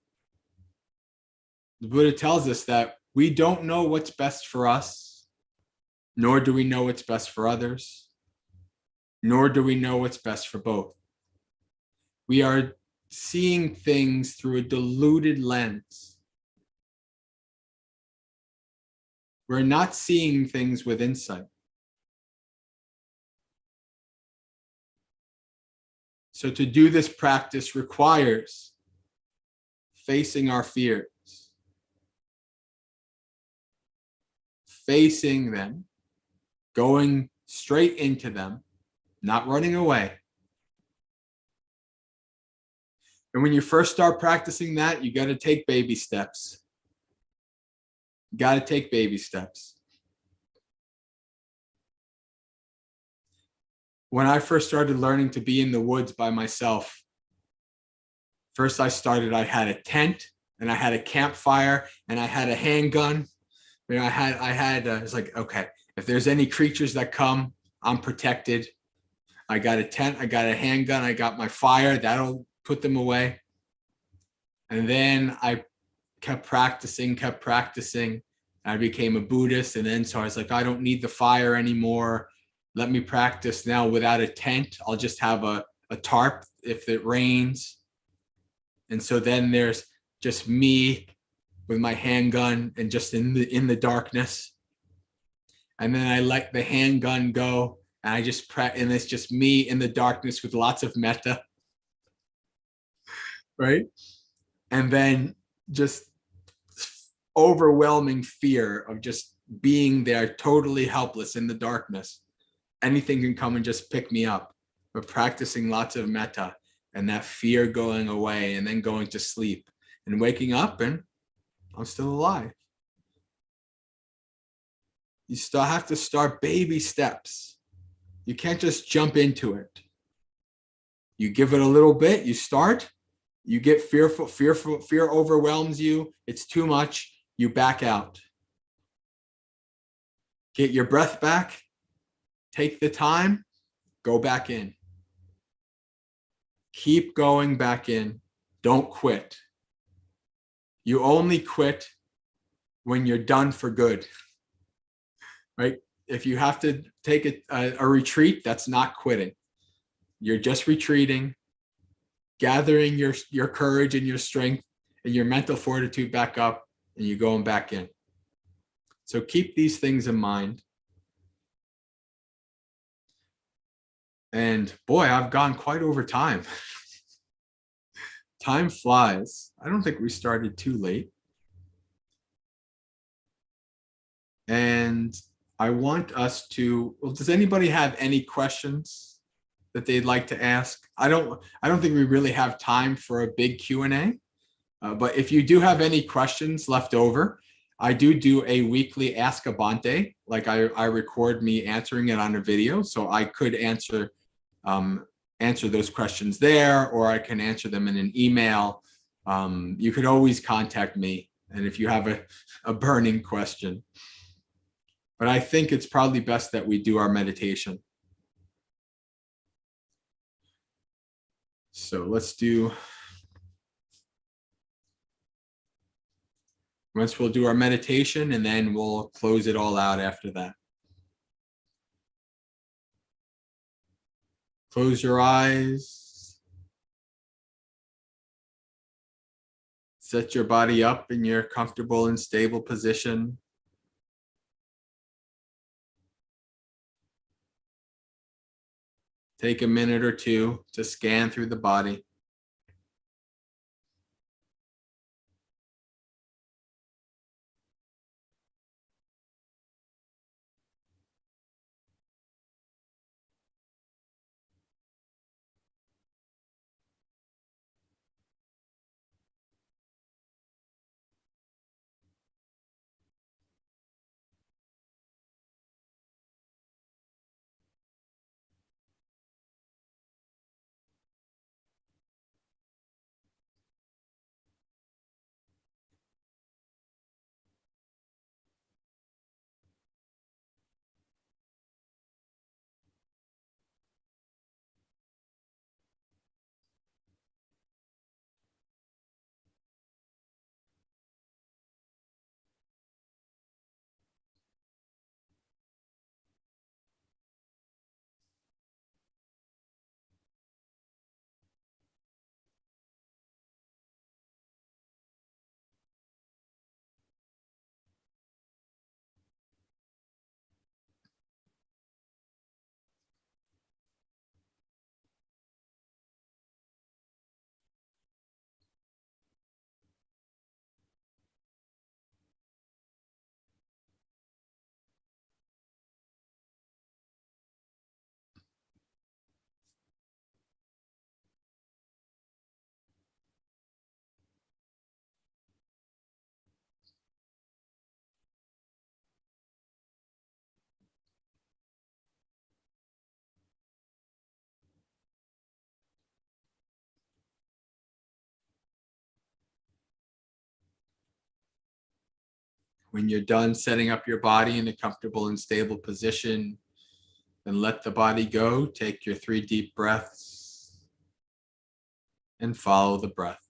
the Buddha tells us that we don't know what's best for us, nor do we know what's best for others, nor do we know what's best for both. We are seeing things through a diluted lens. We're not seeing things with insight. So to do this practice requires facing our fears, facing them, going straight into them, not running away. And when you first start practicing that, you got to take baby steps. You got to take baby steps. When I first started learning to be in the woods by myself First I started, I had a tent and I had a campfire and I had a handgun. It's like, okay, if there's any creatures that come, I'm protected. I got a tent, I got a handgun, I got my fire, that'll put them away. And then I kept practicing. I became a Buddhist. And then so I was like, I don't need the fire anymore. Let me practice now without a tent. I'll just have a tarp if it rains. And so then there's just me with my handgun and just in the darkness. And then I let the handgun go and and it's just me in the darkness with lots of metta. Right. And then just overwhelming fear of just being there totally helpless in the darkness. Anything can come and just pick me up. But practicing lots of metta and that fear going away and then going to sleep and waking up and I'm still alive. You still have to start baby steps. You can't just jump into it. You give it a little bit, you start, you get fearful, fear overwhelms you, it's too much, you back out. Get your breath back, take the time, go back in. Keep going back in. Don't quit. You only quit when you're done for good, right? If you have to take a retreat, that's not quitting. You're just retreating, gathering your courage and your strength and your mental fortitude back up, and you're going back in. So keep these things in mind. And boy, I've gone quite over time. Time flies. I don't think we started too late. And I want us to, well, does anybody have any questions that they'd like to ask? I don't think we really have time for a big Q&A, but if you do have any questions left over, I do a weekly Ask a Bhante. Like I record me answering it on a video, so I could answer those questions there, or I can answer them in an email. You could always contact me, and if you have a burning question. But I think it's probably best that we do our meditation. So we'll do our meditation and then we'll close it all out after that. Close your eyes. Set your body up in your comfortable and stable position. Take a minute or two to scan through the body. When you're done setting up your body in a comfortable and stable position, then let the body go. Take your 3 deep breaths and follow the breath.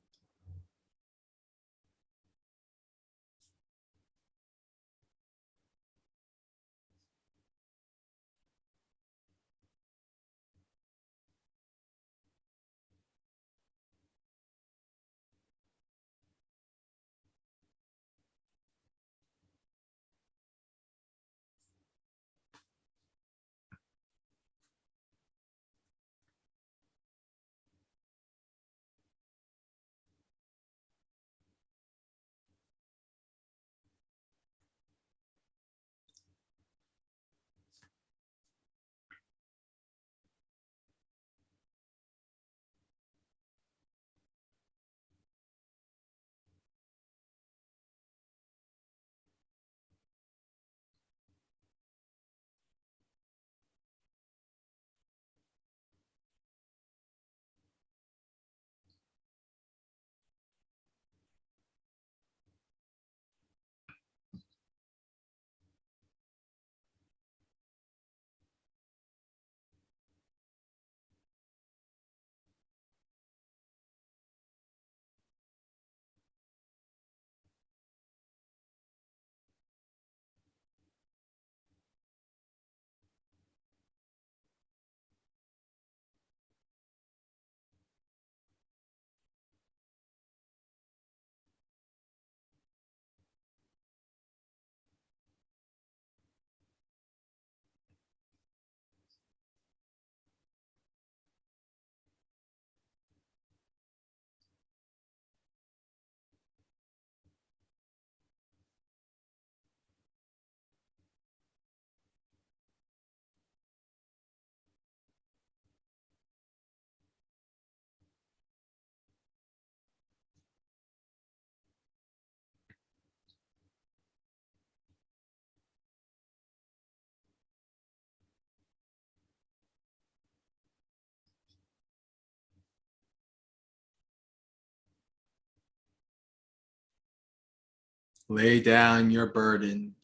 Lay down your burden.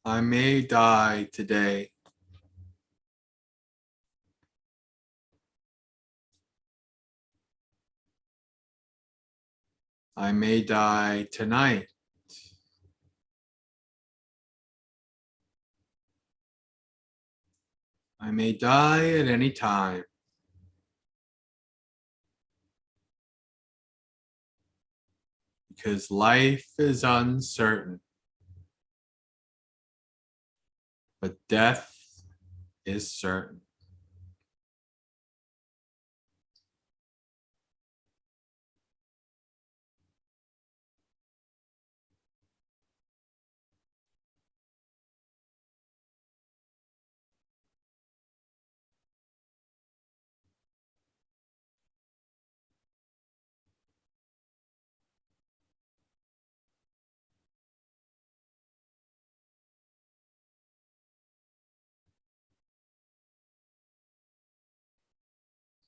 I may die today. I may die tonight. I may die at any time. Because life is uncertain, but death is certain.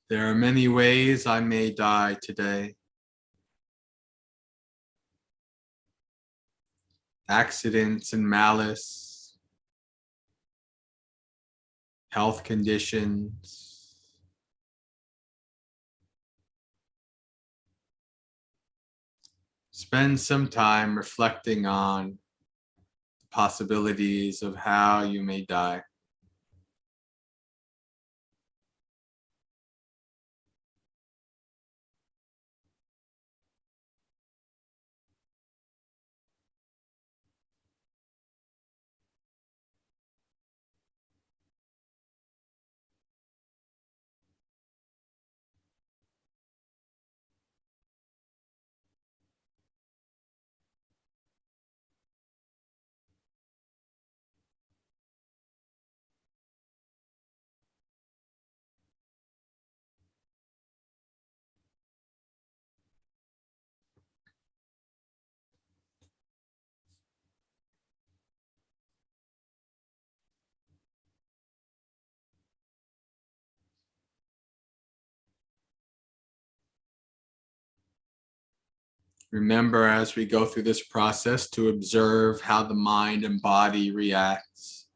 There are many ways I may die today. Accidents and malice, health conditions, spend some time reflecting on the possibilities of how you may die. Remember, as we go through this process, to observe how the mind and body reacts.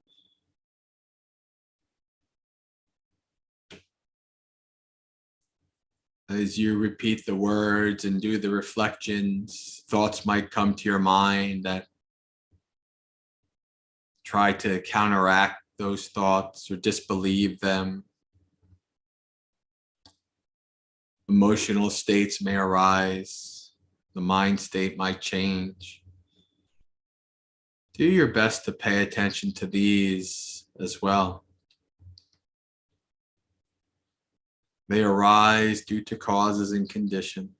As you repeat the words and do the reflections, thoughts might come to your mind that try to counteract those thoughts or disbelieve them. Emotional states may arise. The mind state might change. Do your best to pay attention to these as well. They arise due to causes and conditions.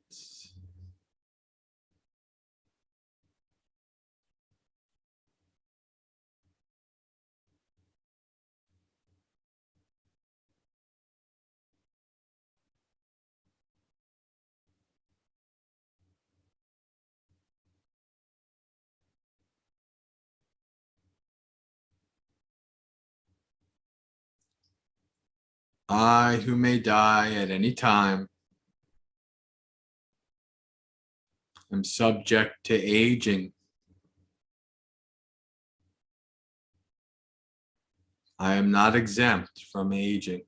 I, who may die at any time, am subject to aging. I am not exempt from aging.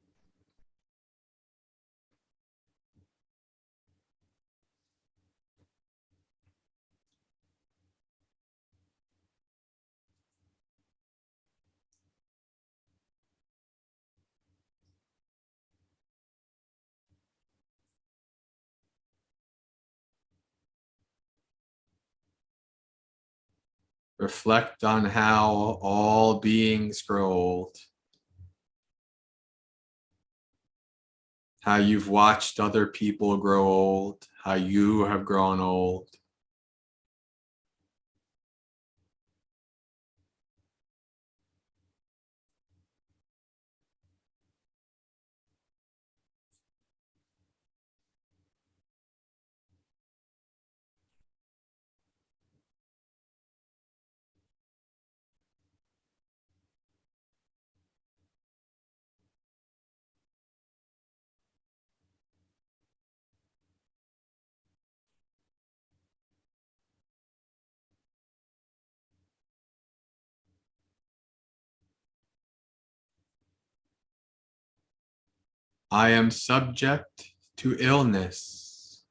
Reflect on how all beings grow old. How you've watched other people grow old, how you have grown old. I am subject to illness.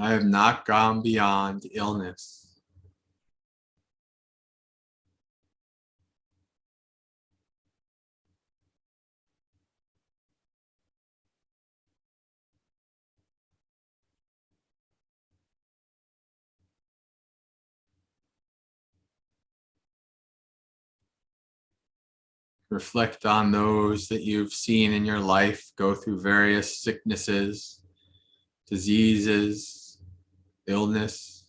I have not gone beyond illness. Reflect on those that you've seen in your life go through various sicknesses, diseases, illness.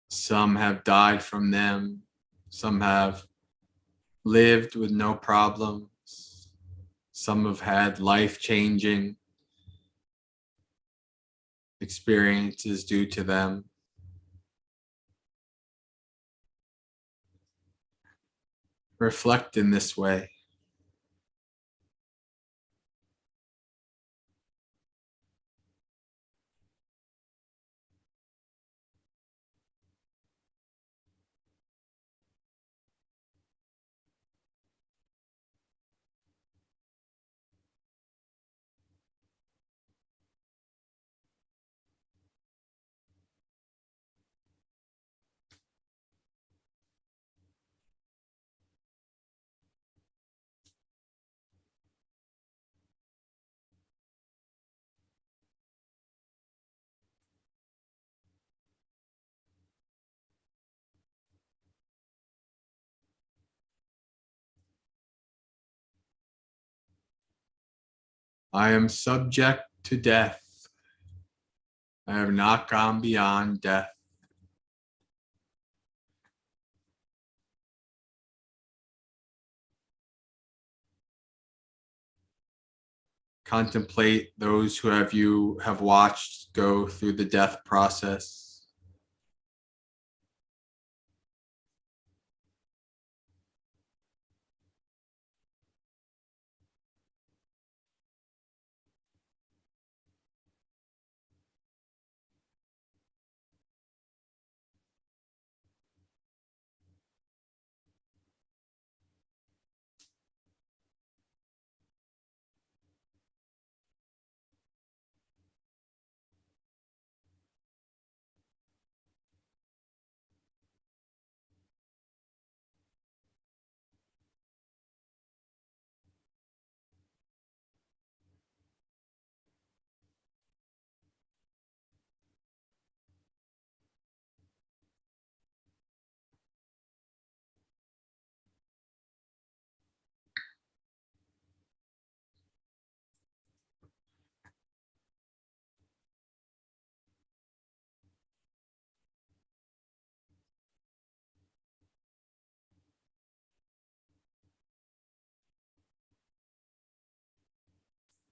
Some have died from them. Some have lived with no problems. Some have had life-changing experiences due to them. Reflect in this way. I am subject to death. I have not gone beyond death. Contemplate those who you have watched go through the death process.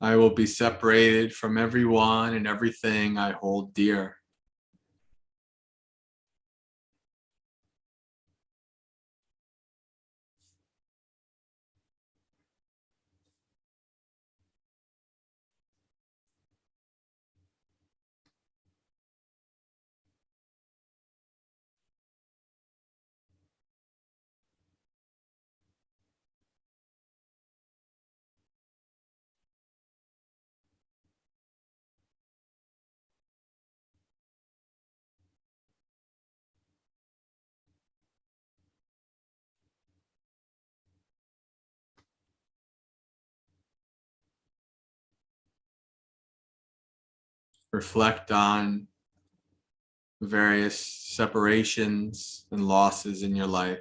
I will be separated from everyone and everything I hold dear. Reflect on various separations and losses in your life.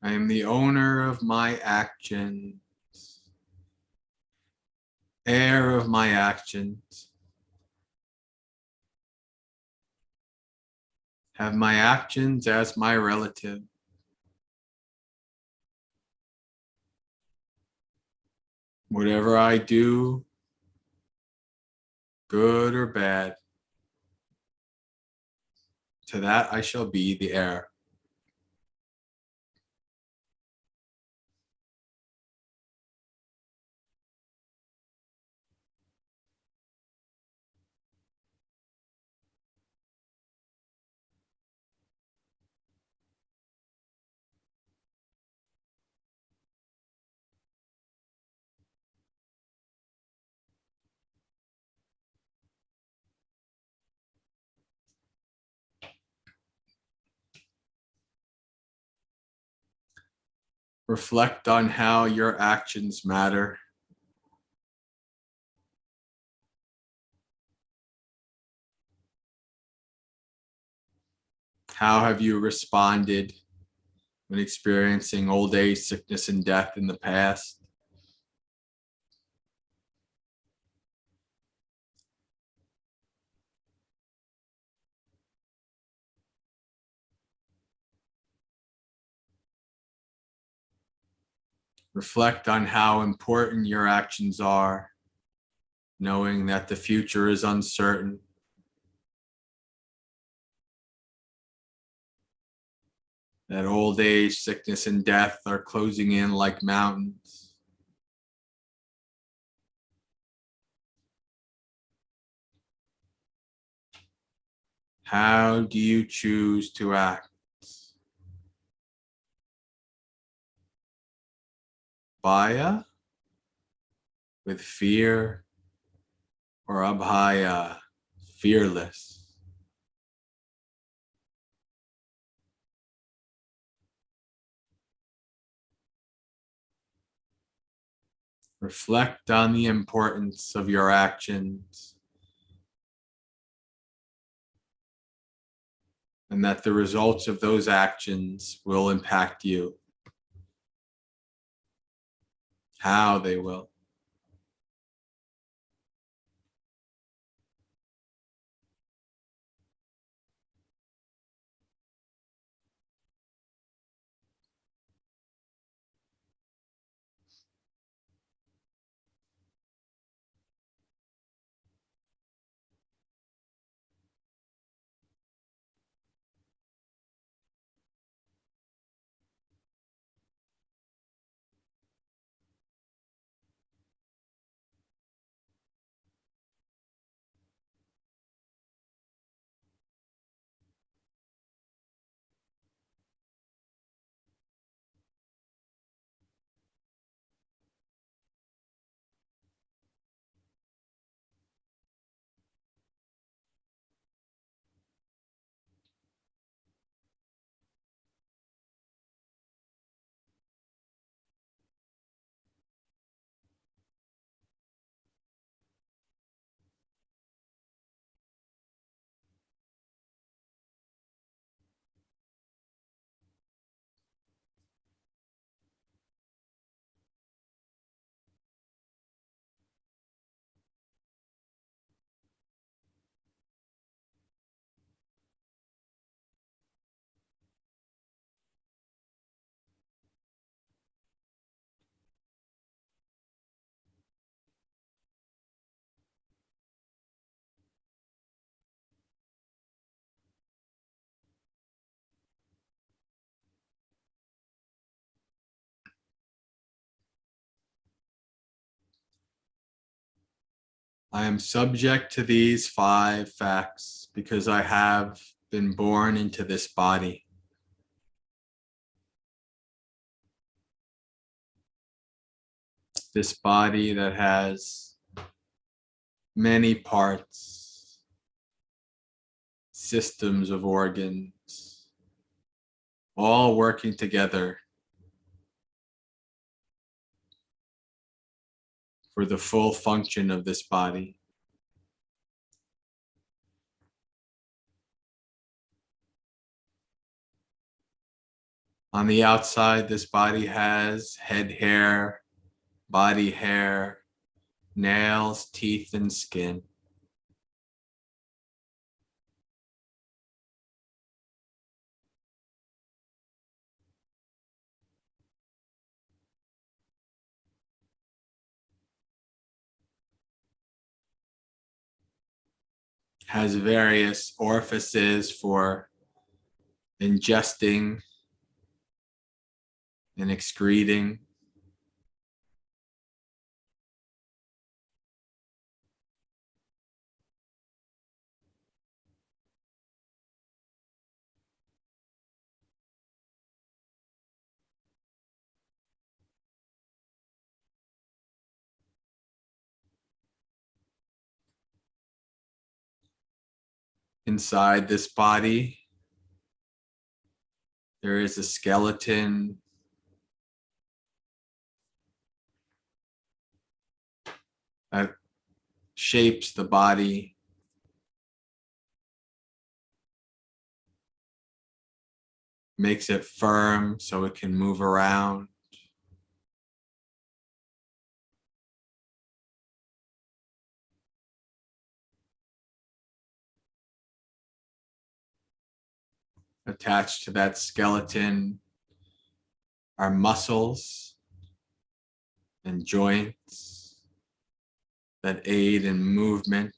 I am the owner of my actions, heir of my actions. Have my actions as my relative. Whatever I do, good or bad, to that I shall be the heir. Reflect on how your actions matter. How have you responded when experiencing old age, sickness, and death in the past? Reflect on how important your actions are, knowing that the future is uncertain. That old age, sickness, and death are closing in like mountains. How do you choose to act? Bhaya, with fear, or abhaya, fearless? Reflect on the importance of your actions and that the results of those actions will impact you. How they will. I am subject to these 5 facts because I have been born into this body. This body that has many parts, systems of organs, all working together for the full function of this body. On the outside, this body has head hair, body hair, nails, teeth, and skin. Has various orifices for ingesting and excreting. Inside this body, there is a skeleton that shapes the body, makes it firm so it can move around. Attached to that skeleton are muscles and joints that aid in movement,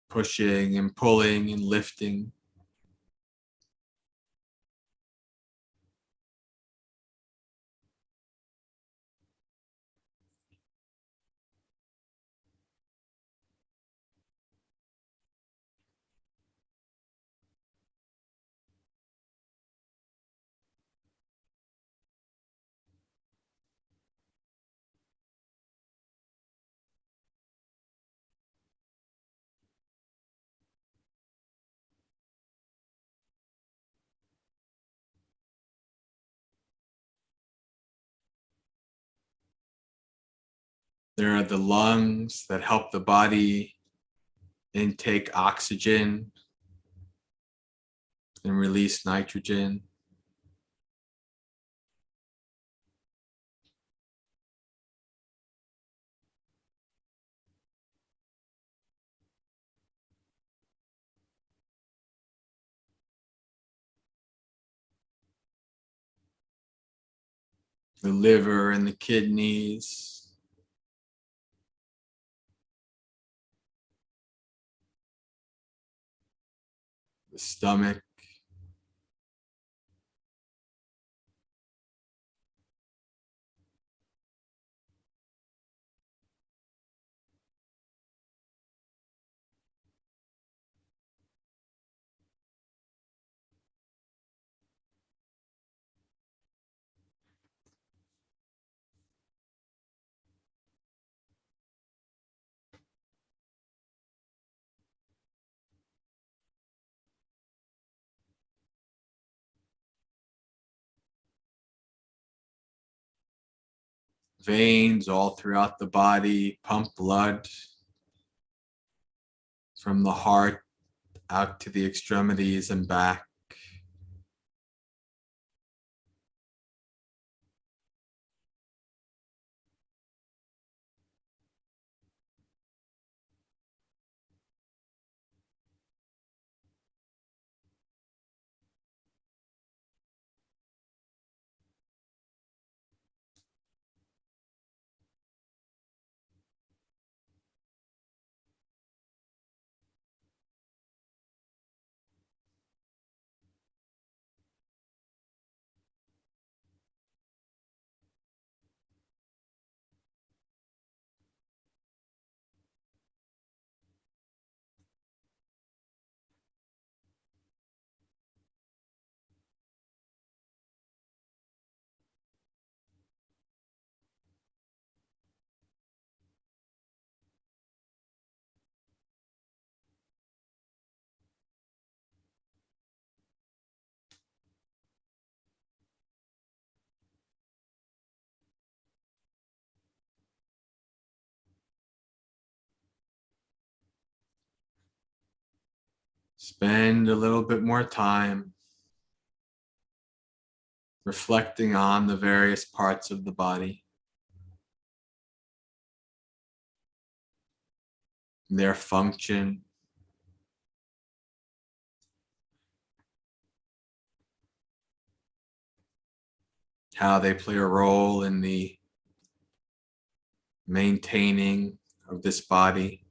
pushing and pulling and lifting. There are the lungs that help the body intake oxygen and release nitrogen. The liver and the kidneys, the stomach, veins all throughout the body pump blood from the heart out to the extremities and back. Spend a little bit more time reflecting on the various parts of the body, their function, how they play a role in the maintaining of this body.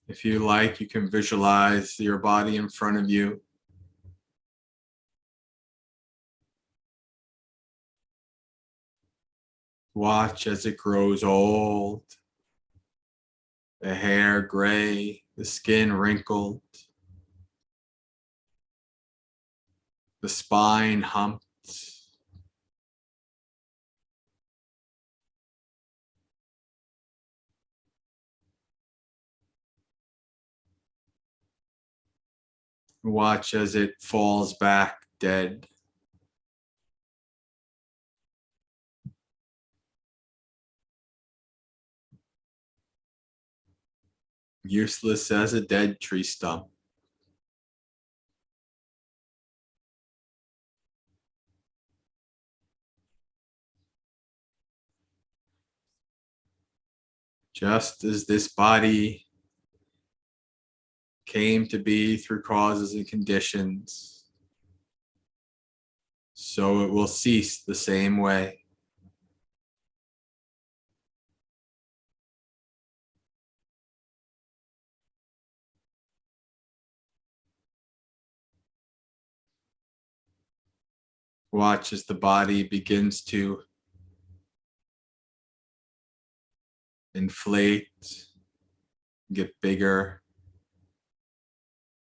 If you like, you can visualize your body in front of you. Watch as it grows old, the hair gray, the skin wrinkled, the spine humped. Watch as it falls back dead. Useless as a dead tree stump. Just as this body came to be through causes and conditions, so it will cease the same way. Watch as the body begins to inflate, get bigger,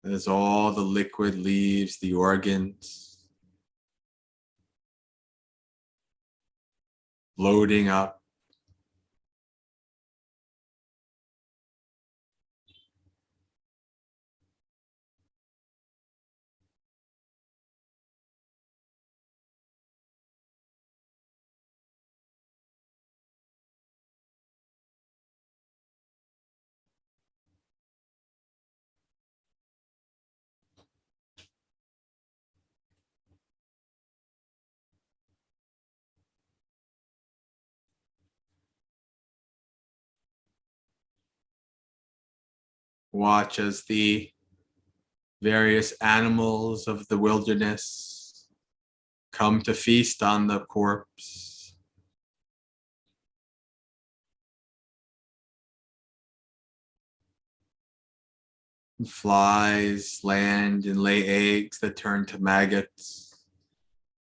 as all the liquid leaves the organs, loading up. Watch as the various animals of the wilderness come to feast on the corpse. Flies land and lay eggs that turn to maggots.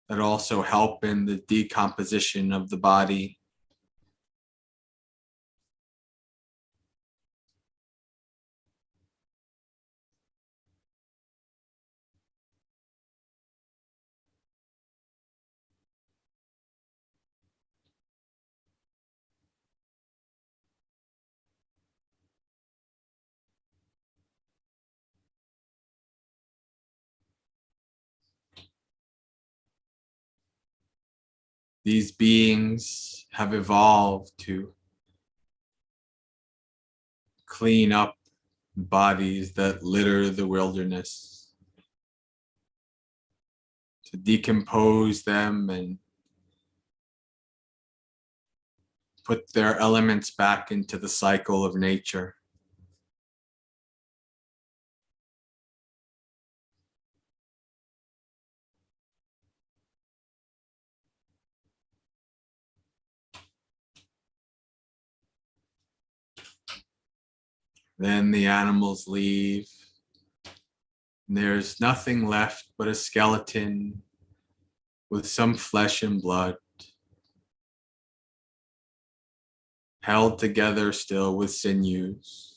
that also help in the decomposition of the body. These beings have evolved to clean up bodies that litter the wilderness, to decompose them and put their elements back into the cycle of nature. Then the animals leave. And there's nothing left but a skeleton with some flesh and blood, held together still with sinews.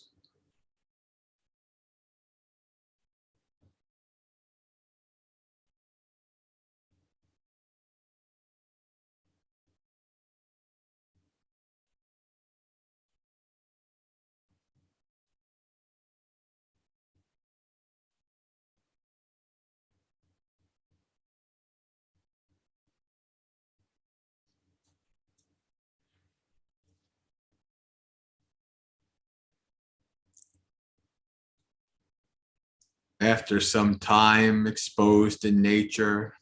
After some time exposed in nature,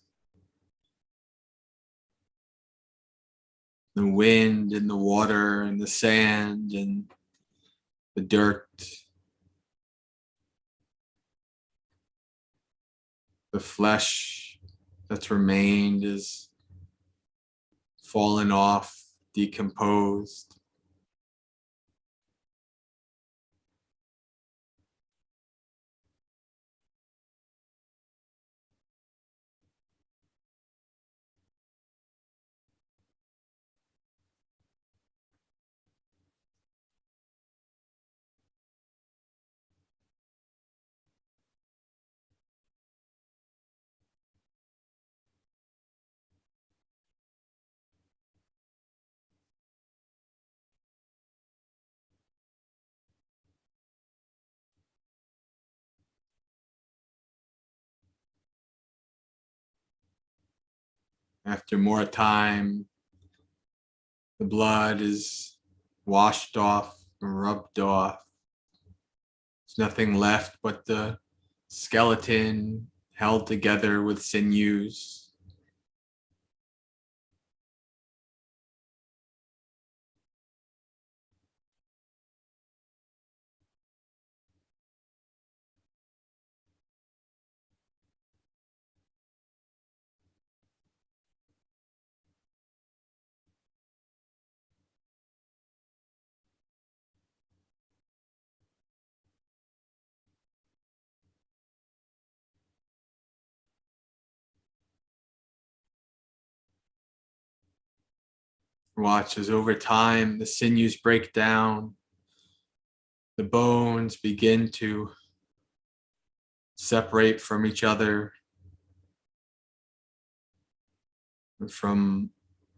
the wind and the water and the sand and the dirt, the flesh that's remained is fallen off, decomposed. After more time, the blood is washed off and rubbed off. There's nothing left but the skeleton held together with sinews. Watch as over time the sinews break down, the bones begin to separate from each other, from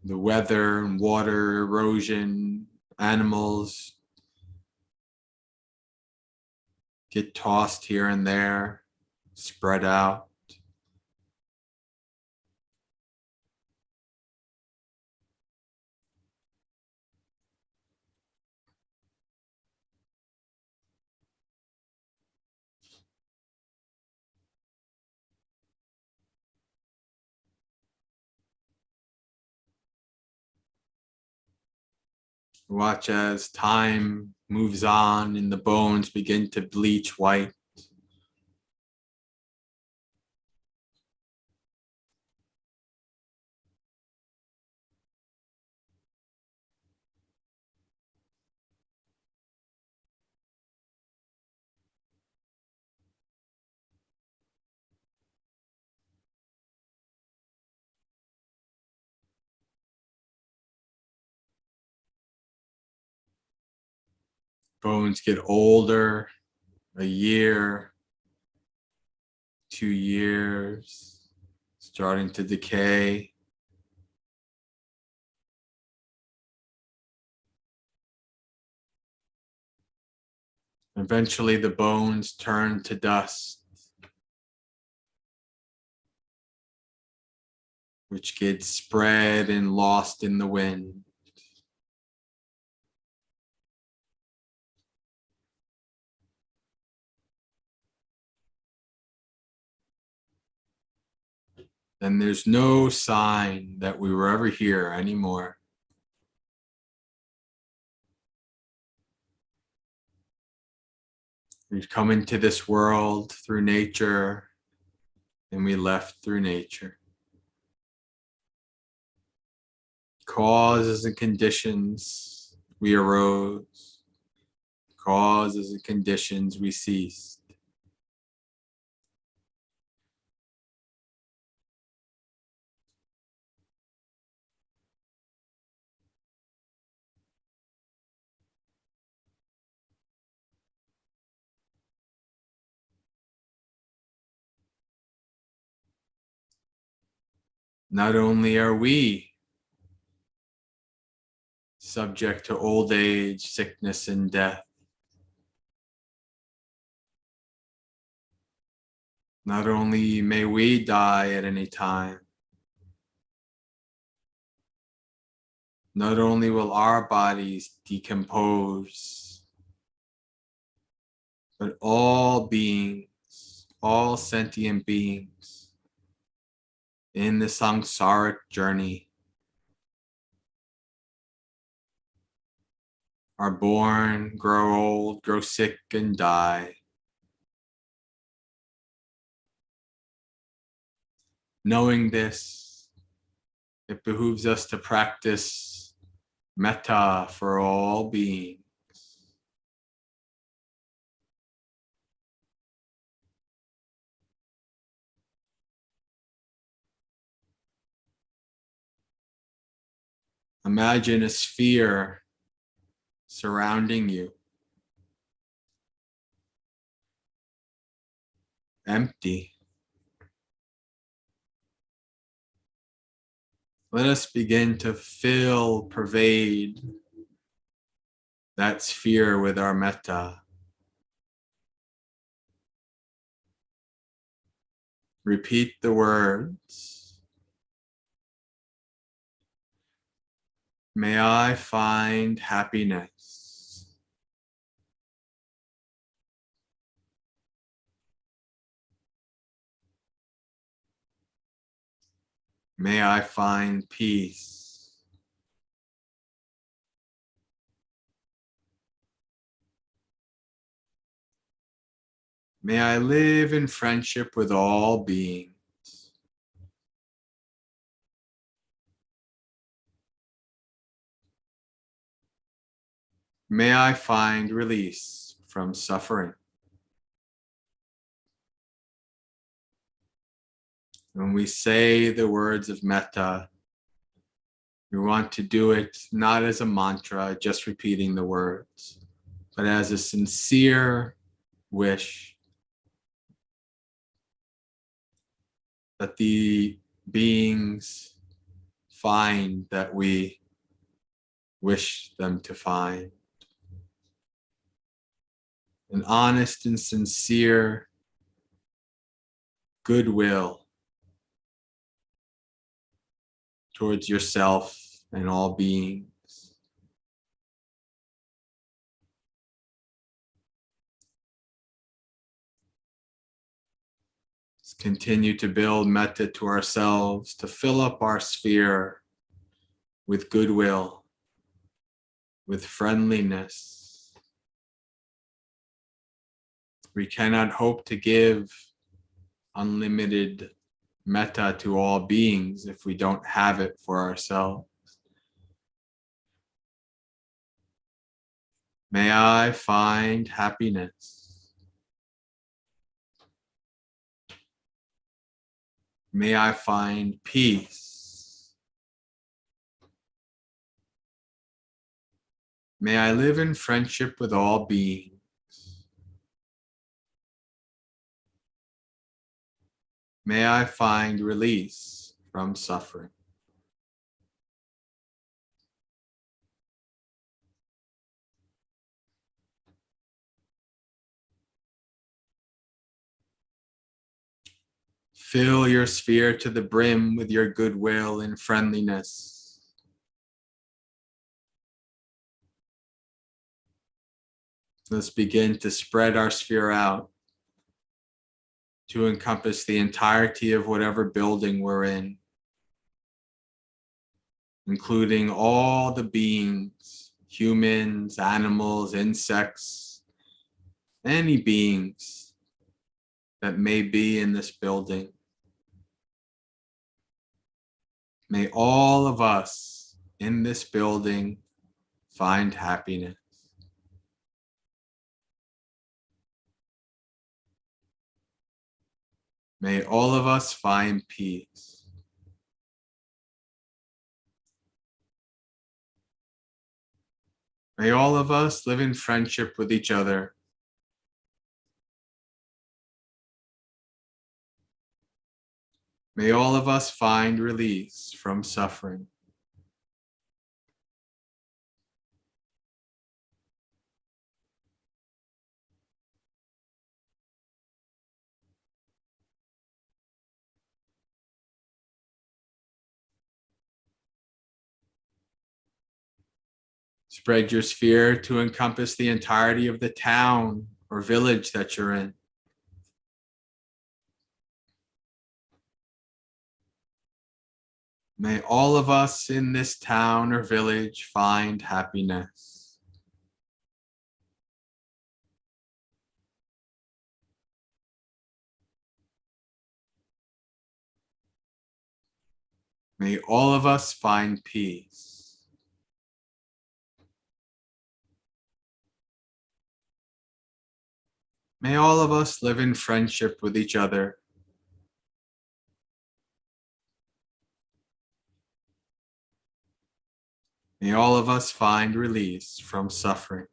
the weather and water erosion. Animals get tossed here and there, spread out. Watch as time moves on and the bones begin to bleach white. Bones get older, a year, 2 years, starting to decay. Eventually, the bones turn to dust, which gets spread and lost in the wind. And there's no sign that we were ever here anymore. We've come into this world through nature, and we left through nature. Causes and conditions, we arose. Causes and conditions, we ceased. Not only are we subject to old age, sickness, and death, not only may we die at any time, not only will our bodies decompose, but all beings, all sentient beings in the samsaric journey are born, grow old, grow sick, and die. Knowing this, it behooves us to practice metta for all beings. Imagine a sphere surrounding you, empty. Let us begin to fill, pervade that sphere with our metta. Repeat the words. May I find happiness. May I find peace. May I live in friendship with all beings. May I find release from suffering. When we say the words of metta, we want to do it not as a mantra, just repeating the words, but as a sincere wish that the beings find that we wish them to find. An honest and sincere goodwill towards yourself and all beings. Let's continue to build metta to ourselves, to fill up our sphere with goodwill, with friendliness. We cannot hope to give unlimited metta to all beings if we don't have it for ourselves. May I find happiness. May I find peace. May I live in friendship with all beings. May I find release from suffering. Fill your sphere to the brim with your goodwill and friendliness. Let's begin to spread our sphere out to encompass the entirety of whatever building we're in, including all the beings, humans, animals, insects, any beings that may be in this building. May all of us in this building find happiness. May all of us find peace. May all of us live in friendship with each other. May all of us find release from suffering. Spread your sphere to encompass the entirety of the town or village that you're in. May all of us in this town or village find happiness. May all of us find peace. May all of us live in friendship with each other. May all of us find release from suffering.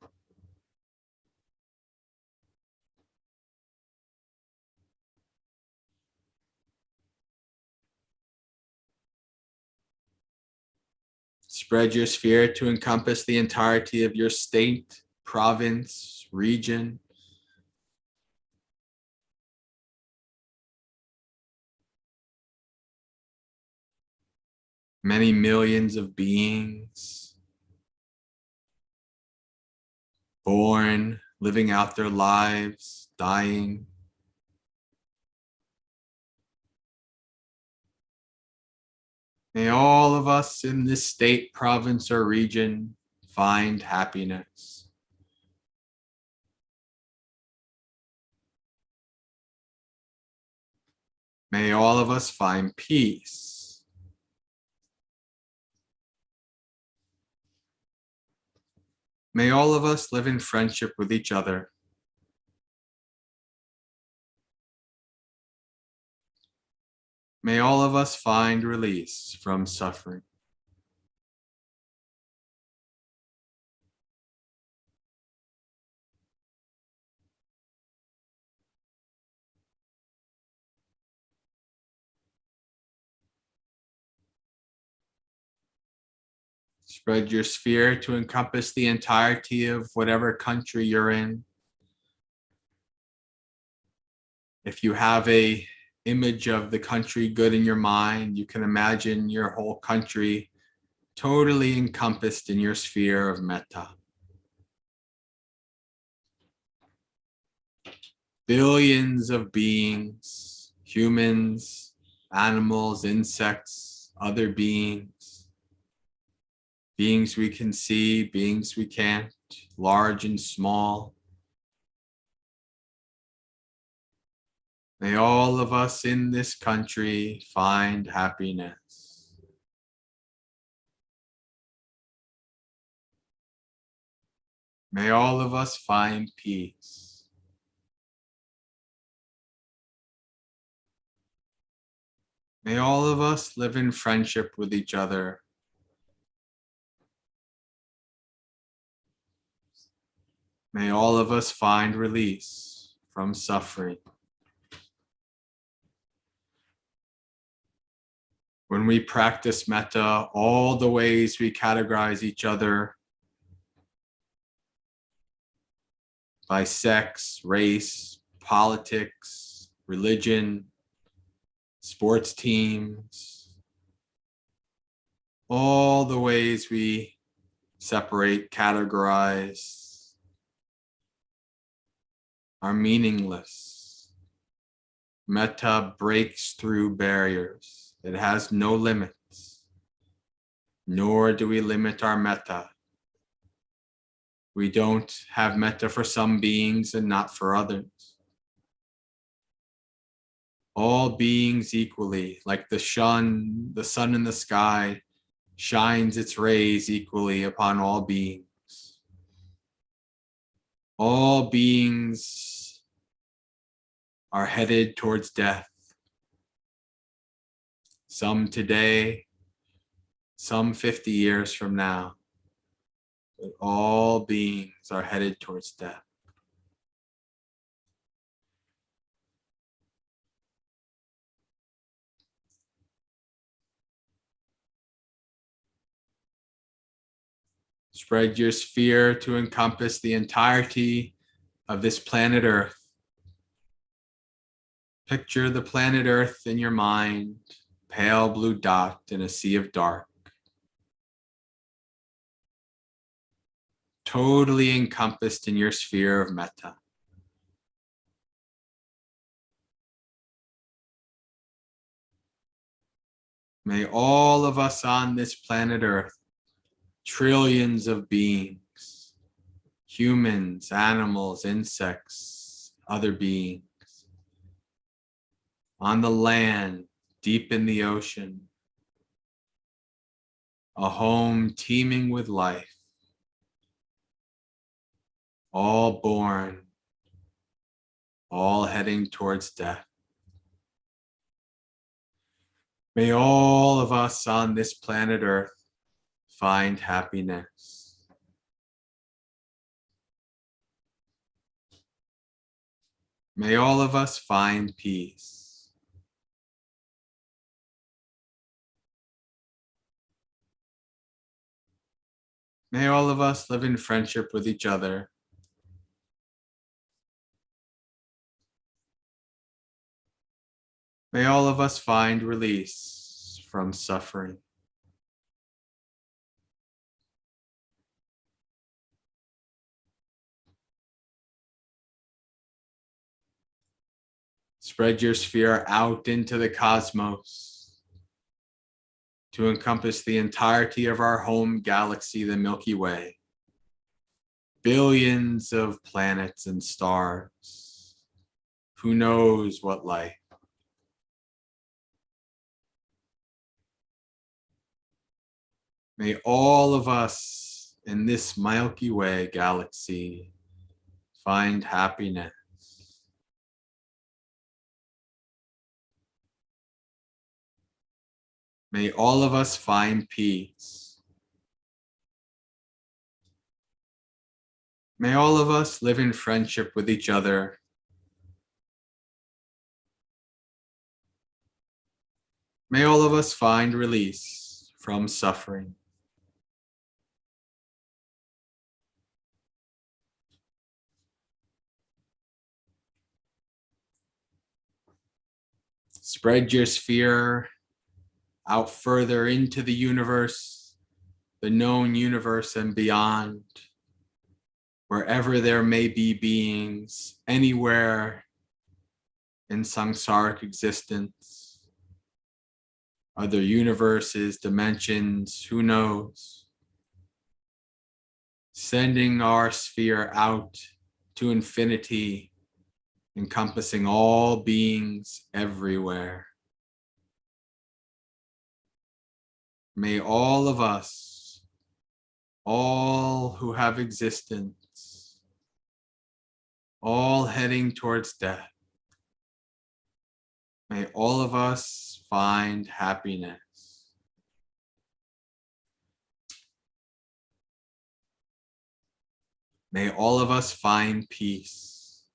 Spread your sphere to encompass the entirety of your state, province, region. Many millions of beings born, living out their lives, dying. May all of us in this state, province, or region find happiness. May all of us find peace. May all of us live in friendship with each other. May all of us find release from suffering. Spread your sphere to encompass the entirety of whatever country you're in. If you have an image of the country good in your mind, you can imagine your whole country totally encompassed in your sphere of metta. Billions of beings, humans, animals, insects, other beings, beings we can see, beings we can't, large and small. May all of us in this country find happiness. May all of us find peace. May all of us live in friendship with each other. May all of us find release from suffering. When we practice metta, all the ways we categorize each other by sex, race, politics, religion, sports teams, all the ways we separate, categorize are meaningless. Metta breaks through barriers. It has no limits, nor do we limit our metta. We don't have metta for some beings and not for others. All beings equally, like the sun in the sky shines its rays equally upon all beings. All beings are headed towards death. Some today, some 50 years from now. But all beings are headed towards death. Spread your sphere to encompass the entirety of this planet Earth. Picture the planet Earth in your mind, pale blue dot in a sea of dark. Totally encompassed in your sphere of metta. May all of us on this planet Earth, trillions of beings, humans, animals, insects, other beings, on the land, deep in the ocean, a home teeming with life, all born, all heading towards death. May all of us on this planet Earth find happiness. May all of us find peace. May all of us live in friendship with each other. May all of us find release from suffering. Spread your sphere out into the cosmos to encompass the entirety of our home galaxy, the Milky Way. Billions of planets and stars. Who knows what life? May all of us in this Milky Way galaxy find happiness. May all of us find peace. May all of us live in friendship with each other. May all of us find release from suffering. Spread your sphere out further into the universe, the known universe and beyond, wherever there may be beings, anywhere in samsaric existence, other universes, dimensions, who knows? Sending our sphere out to infinity, encompassing all beings everywhere. May all of us, all who have existence, all heading towards death, may all of us find happiness. May all of us find peace.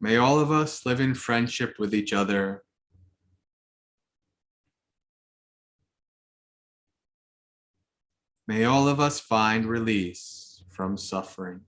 May all of us live in friendship with each other. May all of us find release from suffering.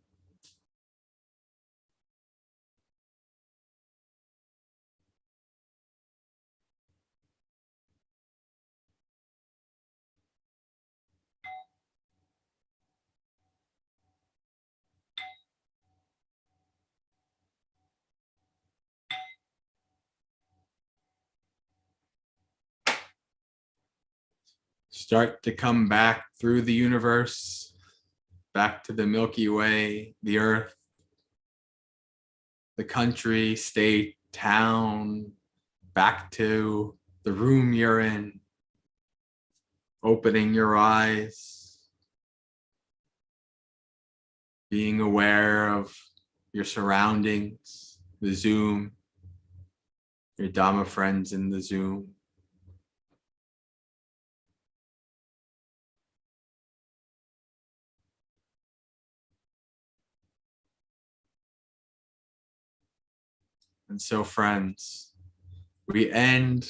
Start to come back through the universe, back to the Milky Way, the earth, the country, state, town, back to the room you're in, opening your eyes, being aware of your surroundings, the Zoom, your Dhamma friends in the Zoom. And so, friends, we end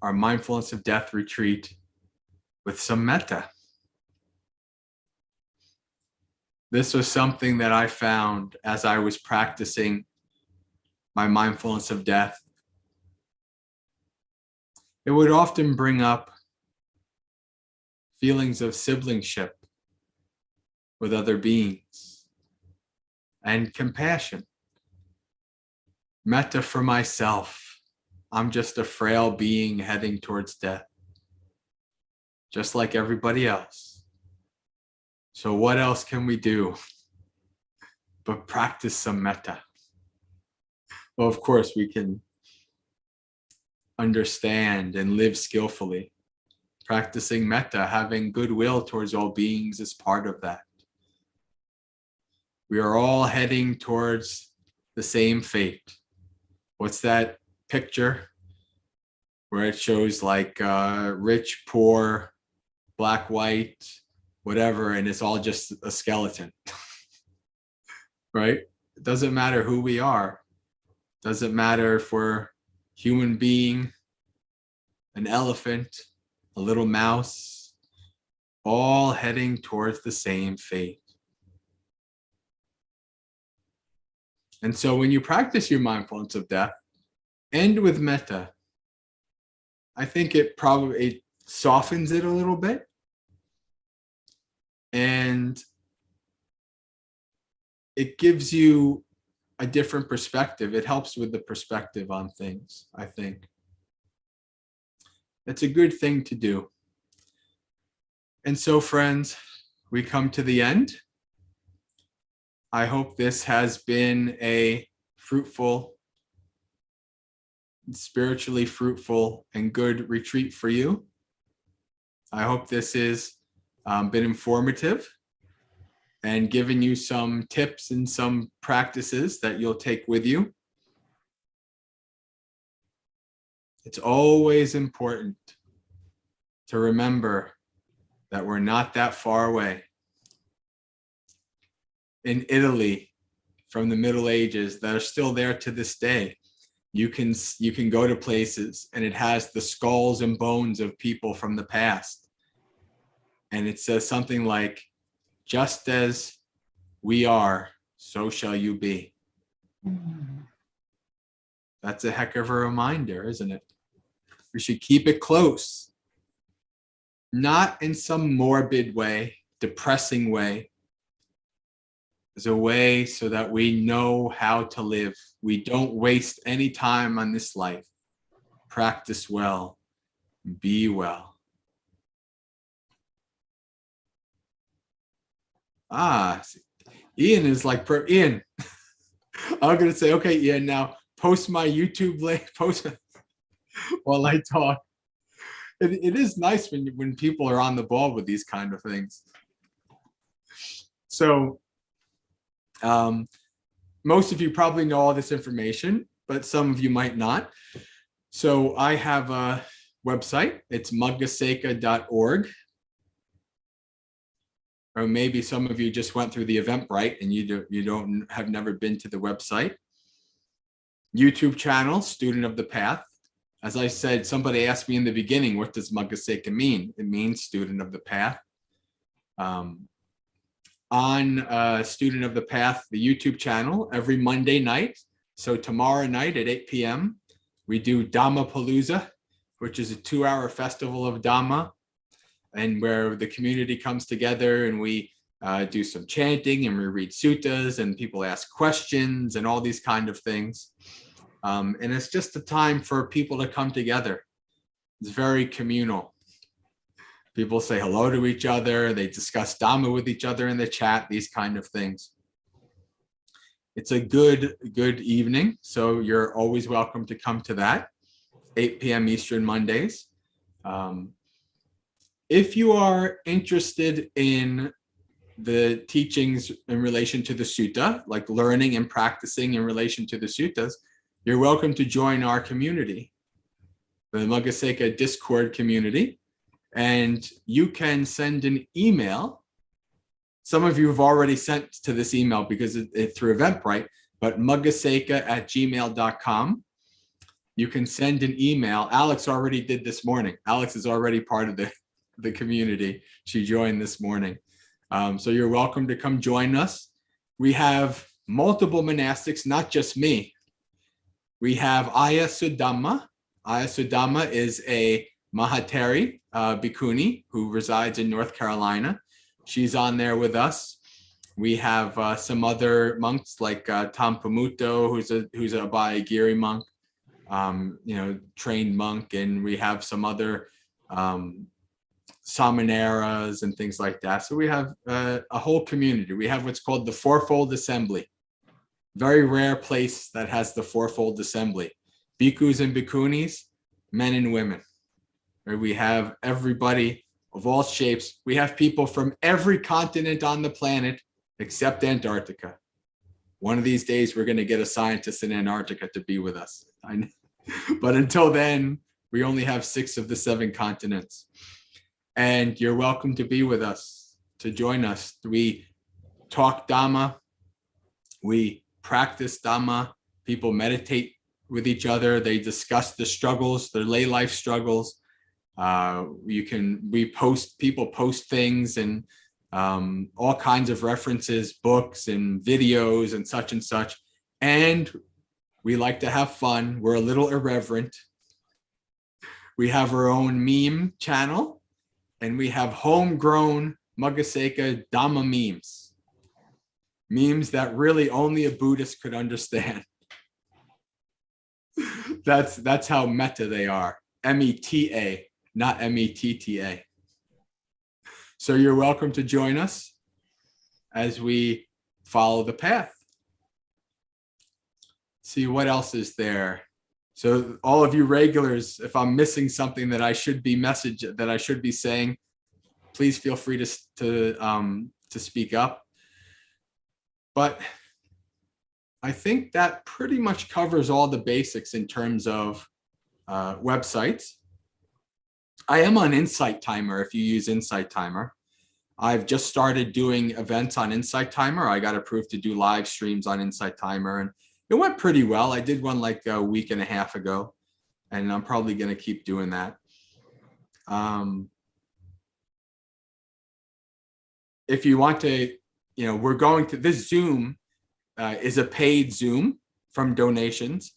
our Mindfulness of Death retreat with some metta. This was something that I found as I was practicing my mindfulness of death. It would often bring up feelings of siblingship with other beings and compassion. Metta for myself. I'm just a frail being heading towards death, just like everybody else. So what else can we do but practice some metta? Well, of course, we can understand and live skillfully. Practicing metta, having goodwill towards all beings, is part of that. We are all heading towards the same fate. What's that picture where it shows like rich, poor, black, white, whatever, and it's all just a skeleton, right? It doesn't matter who we are. It doesn't matter if we're human being, an elephant, a little mouse, all heading towards the same fate. And so when you practice your mindfulness of death, end with metta. I think it softens it a little bit. And it gives you a different perspective. It helps with the perspective on things, I think. It's a good thing to do. And so, friends, we come to the end. I hope this has been a fruitful, spiritually fruitful, and good retreat for you. I hope this has been informative and given you some tips and some practices that you'll take with you. It's always important to remember that we're not that far away. In Italy, from the Middle Ages, that are still there to this day, you can go to places and it has the skulls and bones of people from the past. And it says something like, just as we are, so shall you be. That's a heck of a reminder, isn't it? We should keep it close. Not in some morbid way, depressing way. As a way so that we know how to live. We don't waste any time on this life. Practice well. Be well. Ian is like, Ian. I'm going to say, okay, Ian, now post my YouTube link, post while I talk. It is nice when people are on the ball with these kind of things. So, most of you probably know all this information, but some of you might not. So I have website. It's maggasekha.org. Or maybe some of you just went through the Eventbrite and you have never been to the website. YouTube channel, Student of the Path. As I said, somebody asked me in the beginning, what does Maggasekha mean? It means Student of the Path. On Student of the Path, the YouTube channel, every Monday night. So tomorrow night at 8 p.m., we do Dhamma Palooza, which is a 2-hour festival of Dhamma, and where the community comes together and we do some chanting and we read suttas and people ask questions and all these kind of things. And it's just a time for people to come together. It's very communal. People say hello to each other. They discuss Dhamma with each other in the chat, these kind of things. It's a good evening. So you're always welcome to come to that. 8 p.m. Eastern Mondays. If you are interested in the teachings in relation to the sutta, like learning and practicing in relation to the suttas, you're welcome to join our community, the Maggasekha Discord community, and you can send an email. Some of you have already sent to this email because it's through Eventbrite, but maggasekha@gmail.com. You can send an email. Alex already did this morning. Alex is already part of the community. She joined this morning. So you're welcome to come join us. We have multiple monastics, not just me. We have Aya Sudhamma. Aya Sudhamma is a Mahateri Bhikkhuni who resides in North Carolina. She's on there with us. We have some other monks like Tampamuto, who's a Abhayagiri monk, trained monk, and we have some other Samaneras and things like that. So we have a whole community. We have what's called the Fourfold Assembly. Very rare place that has the Fourfold Assembly. Bhikkhus and Bhikkhunis, men and women. Where we have everybody of all shapes. We have people from every continent on the planet except Antarctica. One of these days, we're going to get a scientist in Antarctica to be with us. But until then, we only have 6 of the 7 continents. And you're welcome to be with us, to join us. We talk Dhamma. We practice Dhamma. People meditate with each other. They discuss the struggles, their lay life struggles. People post things and all kinds of references, books and videos and such. And we like to have fun. We're a little irreverent. We have our own meme channel, and we have homegrown Maggasekha Dhamma memes. Memes that really only a Buddhist could understand. That's how meta they are. M-E-T-A, not M-E-T-T-A. So you're welcome to join us as we follow the path. See what else is there. So all of you regulars, if I'm missing something that I should be saying, please feel free to speak up. But I think that pretty much covers all the basics in terms of websites. I am on Insight Timer if you use Insight Timer. I've just started doing events on Insight Timer. I got approved to do live streams on Insight Timer, and it went pretty well. I did one like a week and a half ago, and I'm probably going to keep doing that. If you want to, we're going to, this Zoom is a paid Zoom from donations.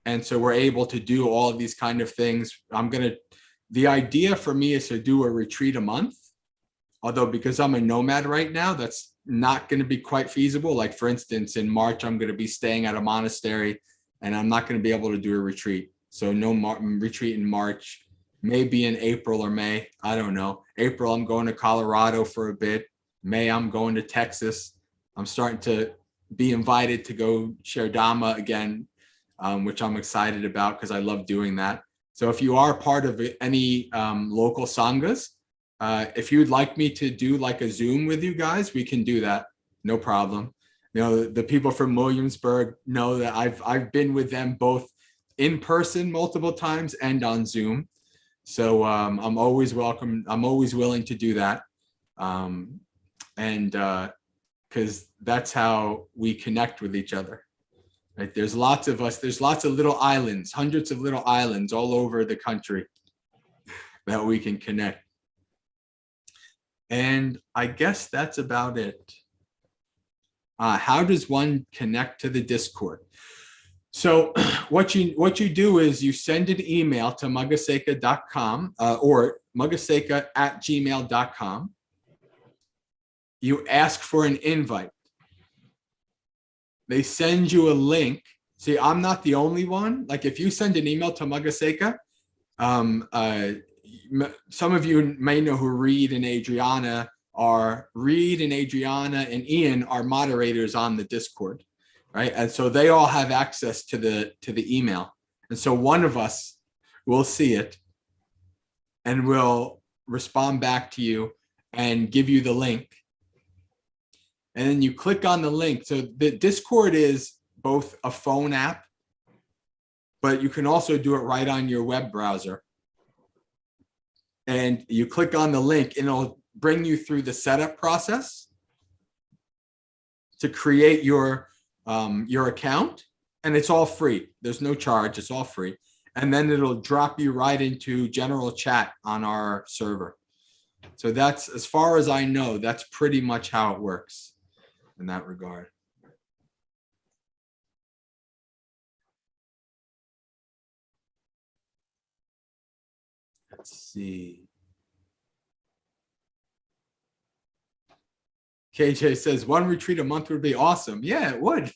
And so we're able to do all of these kind of things. The idea for me is to do a retreat a month. Although because I'm a nomad right now, that's not going to be quite feasible. Like for instance, in March, I'm going to be staying at a monastery and I'm not going to be able to do a retreat. So no retreat in March, maybe in April or May. I don't know. April, I'm going to Colorado for a bit. May, I'm going to Texas. I'm starting to be invited to go share Dhamma again, which I'm excited about because I love doing that. So if you are part of any local sanghas, if you'd like me to do like a Zoom with you guys, we can do that. No problem. The people from Williamsburg know that I've been with them both in person multiple times and on Zoom. So I'm always welcome. I'm always willing to do that. Because that's how we connect with each other. Right? There's lots of us. There's lots of little islands, hundreds of little islands all over the country that we can connect. And I guess that's about it. How does one connect to the Discord? So what you do is you send an email to maggasekha.com or maggasekha@gmail.com. You ask for an invite. They send you a link. See, I'm not the only one. Like if you send an email to Maggasekha, some of you may know who Reed and Adriana are. Reed and Adriana and Ian are moderators on the Discord, right? And so they all have access to the email. And so one of us will see it and will respond back to you and give you the link. And then you click on the link. So the Discord is both a phone app, but you can also do it right on your web browser. And you click on the link and it'll bring you through the setup process to create your account. And it's all free. There's no charge. It's all free. And then it'll drop you right into general chat on our server. So that's, as far as I know, that's pretty much how it works in that regard. Let's see. KJ says 1 retreat a month would be awesome. Yeah, it would.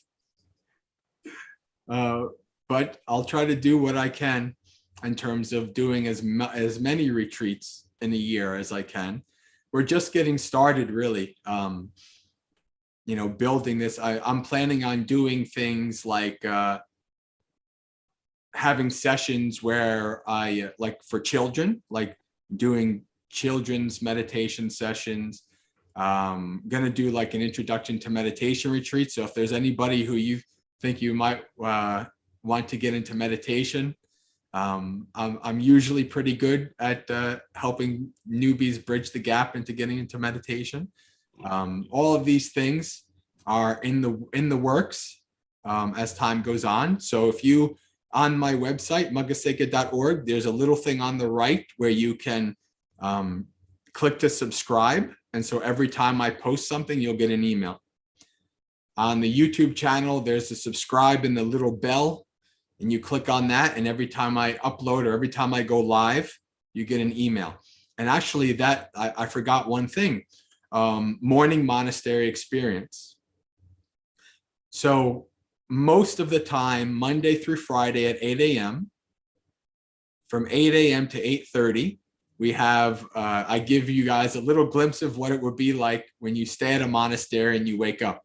But I'll try to do what I can in terms of doing as many retreats in a year as I can. We're just getting started, really. Building this. I'm planning on doing things like having sessions where I, like for children, like doing children's meditation sessions. Gonna do like an introduction to meditation retreat. So if there's anybody who you think you might want to get into meditation, I'm usually pretty good at helping newbies bridge the gap into getting into meditation. All of these things are in the works as time goes on. So if you, on my website, maggasekha.org, there's a little thing on the right where you can click to subscribe. And so every time I post something, you'll get an email. On the YouTube channel, there's a subscribe and the little bell, and you click on that. And every time I upload or every time I go live, you get an email. And actually that, I forgot one thing, morning monastery experience. So most of the time, Monday through Friday at 8 a.m., from 8 a.m. to 8:30, we have, I give you guys a little glimpse of what it would be like when you stay at a monastery and you wake up.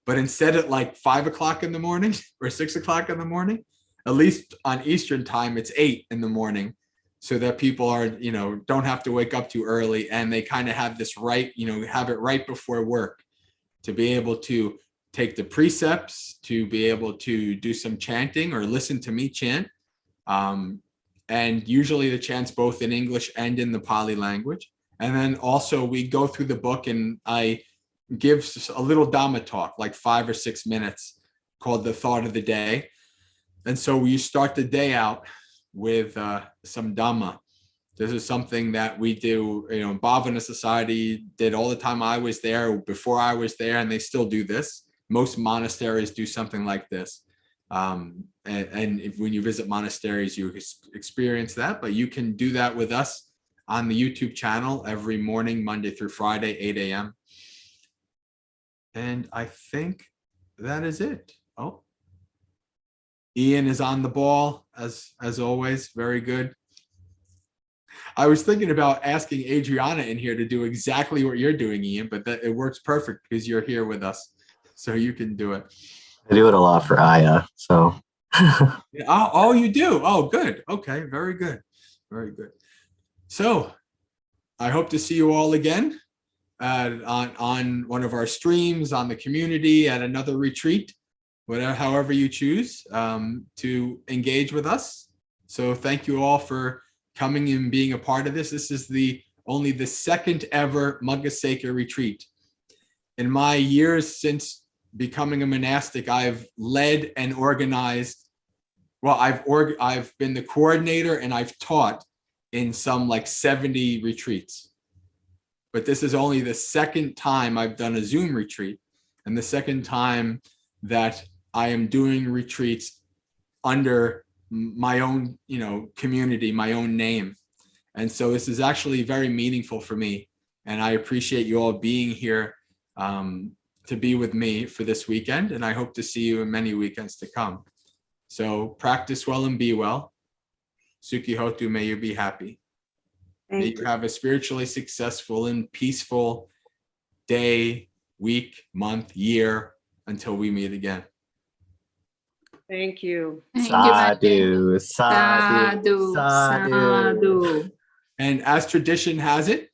But instead at like 5 o'clock in the morning or 6 o'clock in the morning, at least on Eastern time, it's 8 in the morning, so that people are, don't have to wake up too early, and they kind of have this right, have it right before work to be able to take the precepts, to be able to do some chanting or listen to me chant. And usually the chant's both in English and in the Pali language. And then also we go through the book and I give a little Dhamma talk, like 5 or 6 minutes, called The Thought of the Day. And so you start the day out with some Dhamma. This is something that we do, Bhavana Society did all the time I was there, before I was there, and they still do this. Most monasteries do something like this. And when you visit monasteries, you experience that, but you can do that with us on the YouTube channel every morning, Monday through Friday, 8 a.m. And I think that is it. Oh, Ian is on the ball as always. Very good. I was thinking about asking Adriana in here to do exactly what you're doing, Ian, but it works perfect because you're here with us. So you can do it. I do it a lot for Aya, so. Yeah, oh, you do? Oh, good. Okay, very good. Very good. So I hope to see you all again on one of our streams, on the community, at another retreat, whatever, however you choose to engage with us. So thank you all for coming and being a part of this. This is only the second ever Maggasekha retreat. In my years since becoming a monastic, I've led and organized. Well, I've been the coordinator and I've taught in some like 70 retreats. But this is only the second time I've done a Zoom retreat, and the second time that I am doing retreats under my own, community, my own name. And so this is actually very meaningful for me. And I appreciate you all being here to be with me for this weekend. And I hope to see you in many weekends to come. So practice well and be well. Sukhi Hotu, may you be happy. May you have a spiritually successful and peaceful day, week, month, year, until we meet again. Thank you. Sadhu, sadhu, Sadhu, sadhu. sadhu. And as tradition has it,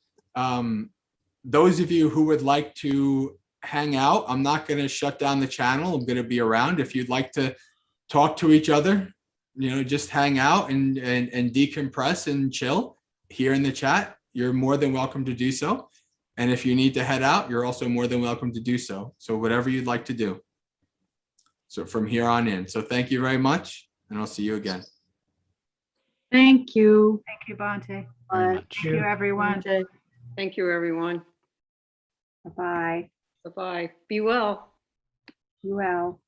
those of you who would like to hang out, I'm not going to shut down the channel. I'm going to be around. If you'd like to talk to each other, just hang out and decompress and chill here in the chat, you're more than welcome to do so. And if you need to head out, you're also more than welcome to do so. So whatever you'd like to do. So from here on in. So thank you very much, and I'll see you again. Thank you. Thank you, Bhante. Very much. Thank you, everyone. Thank you, everyone. Bye-bye. Bye-bye. Be well. Be well.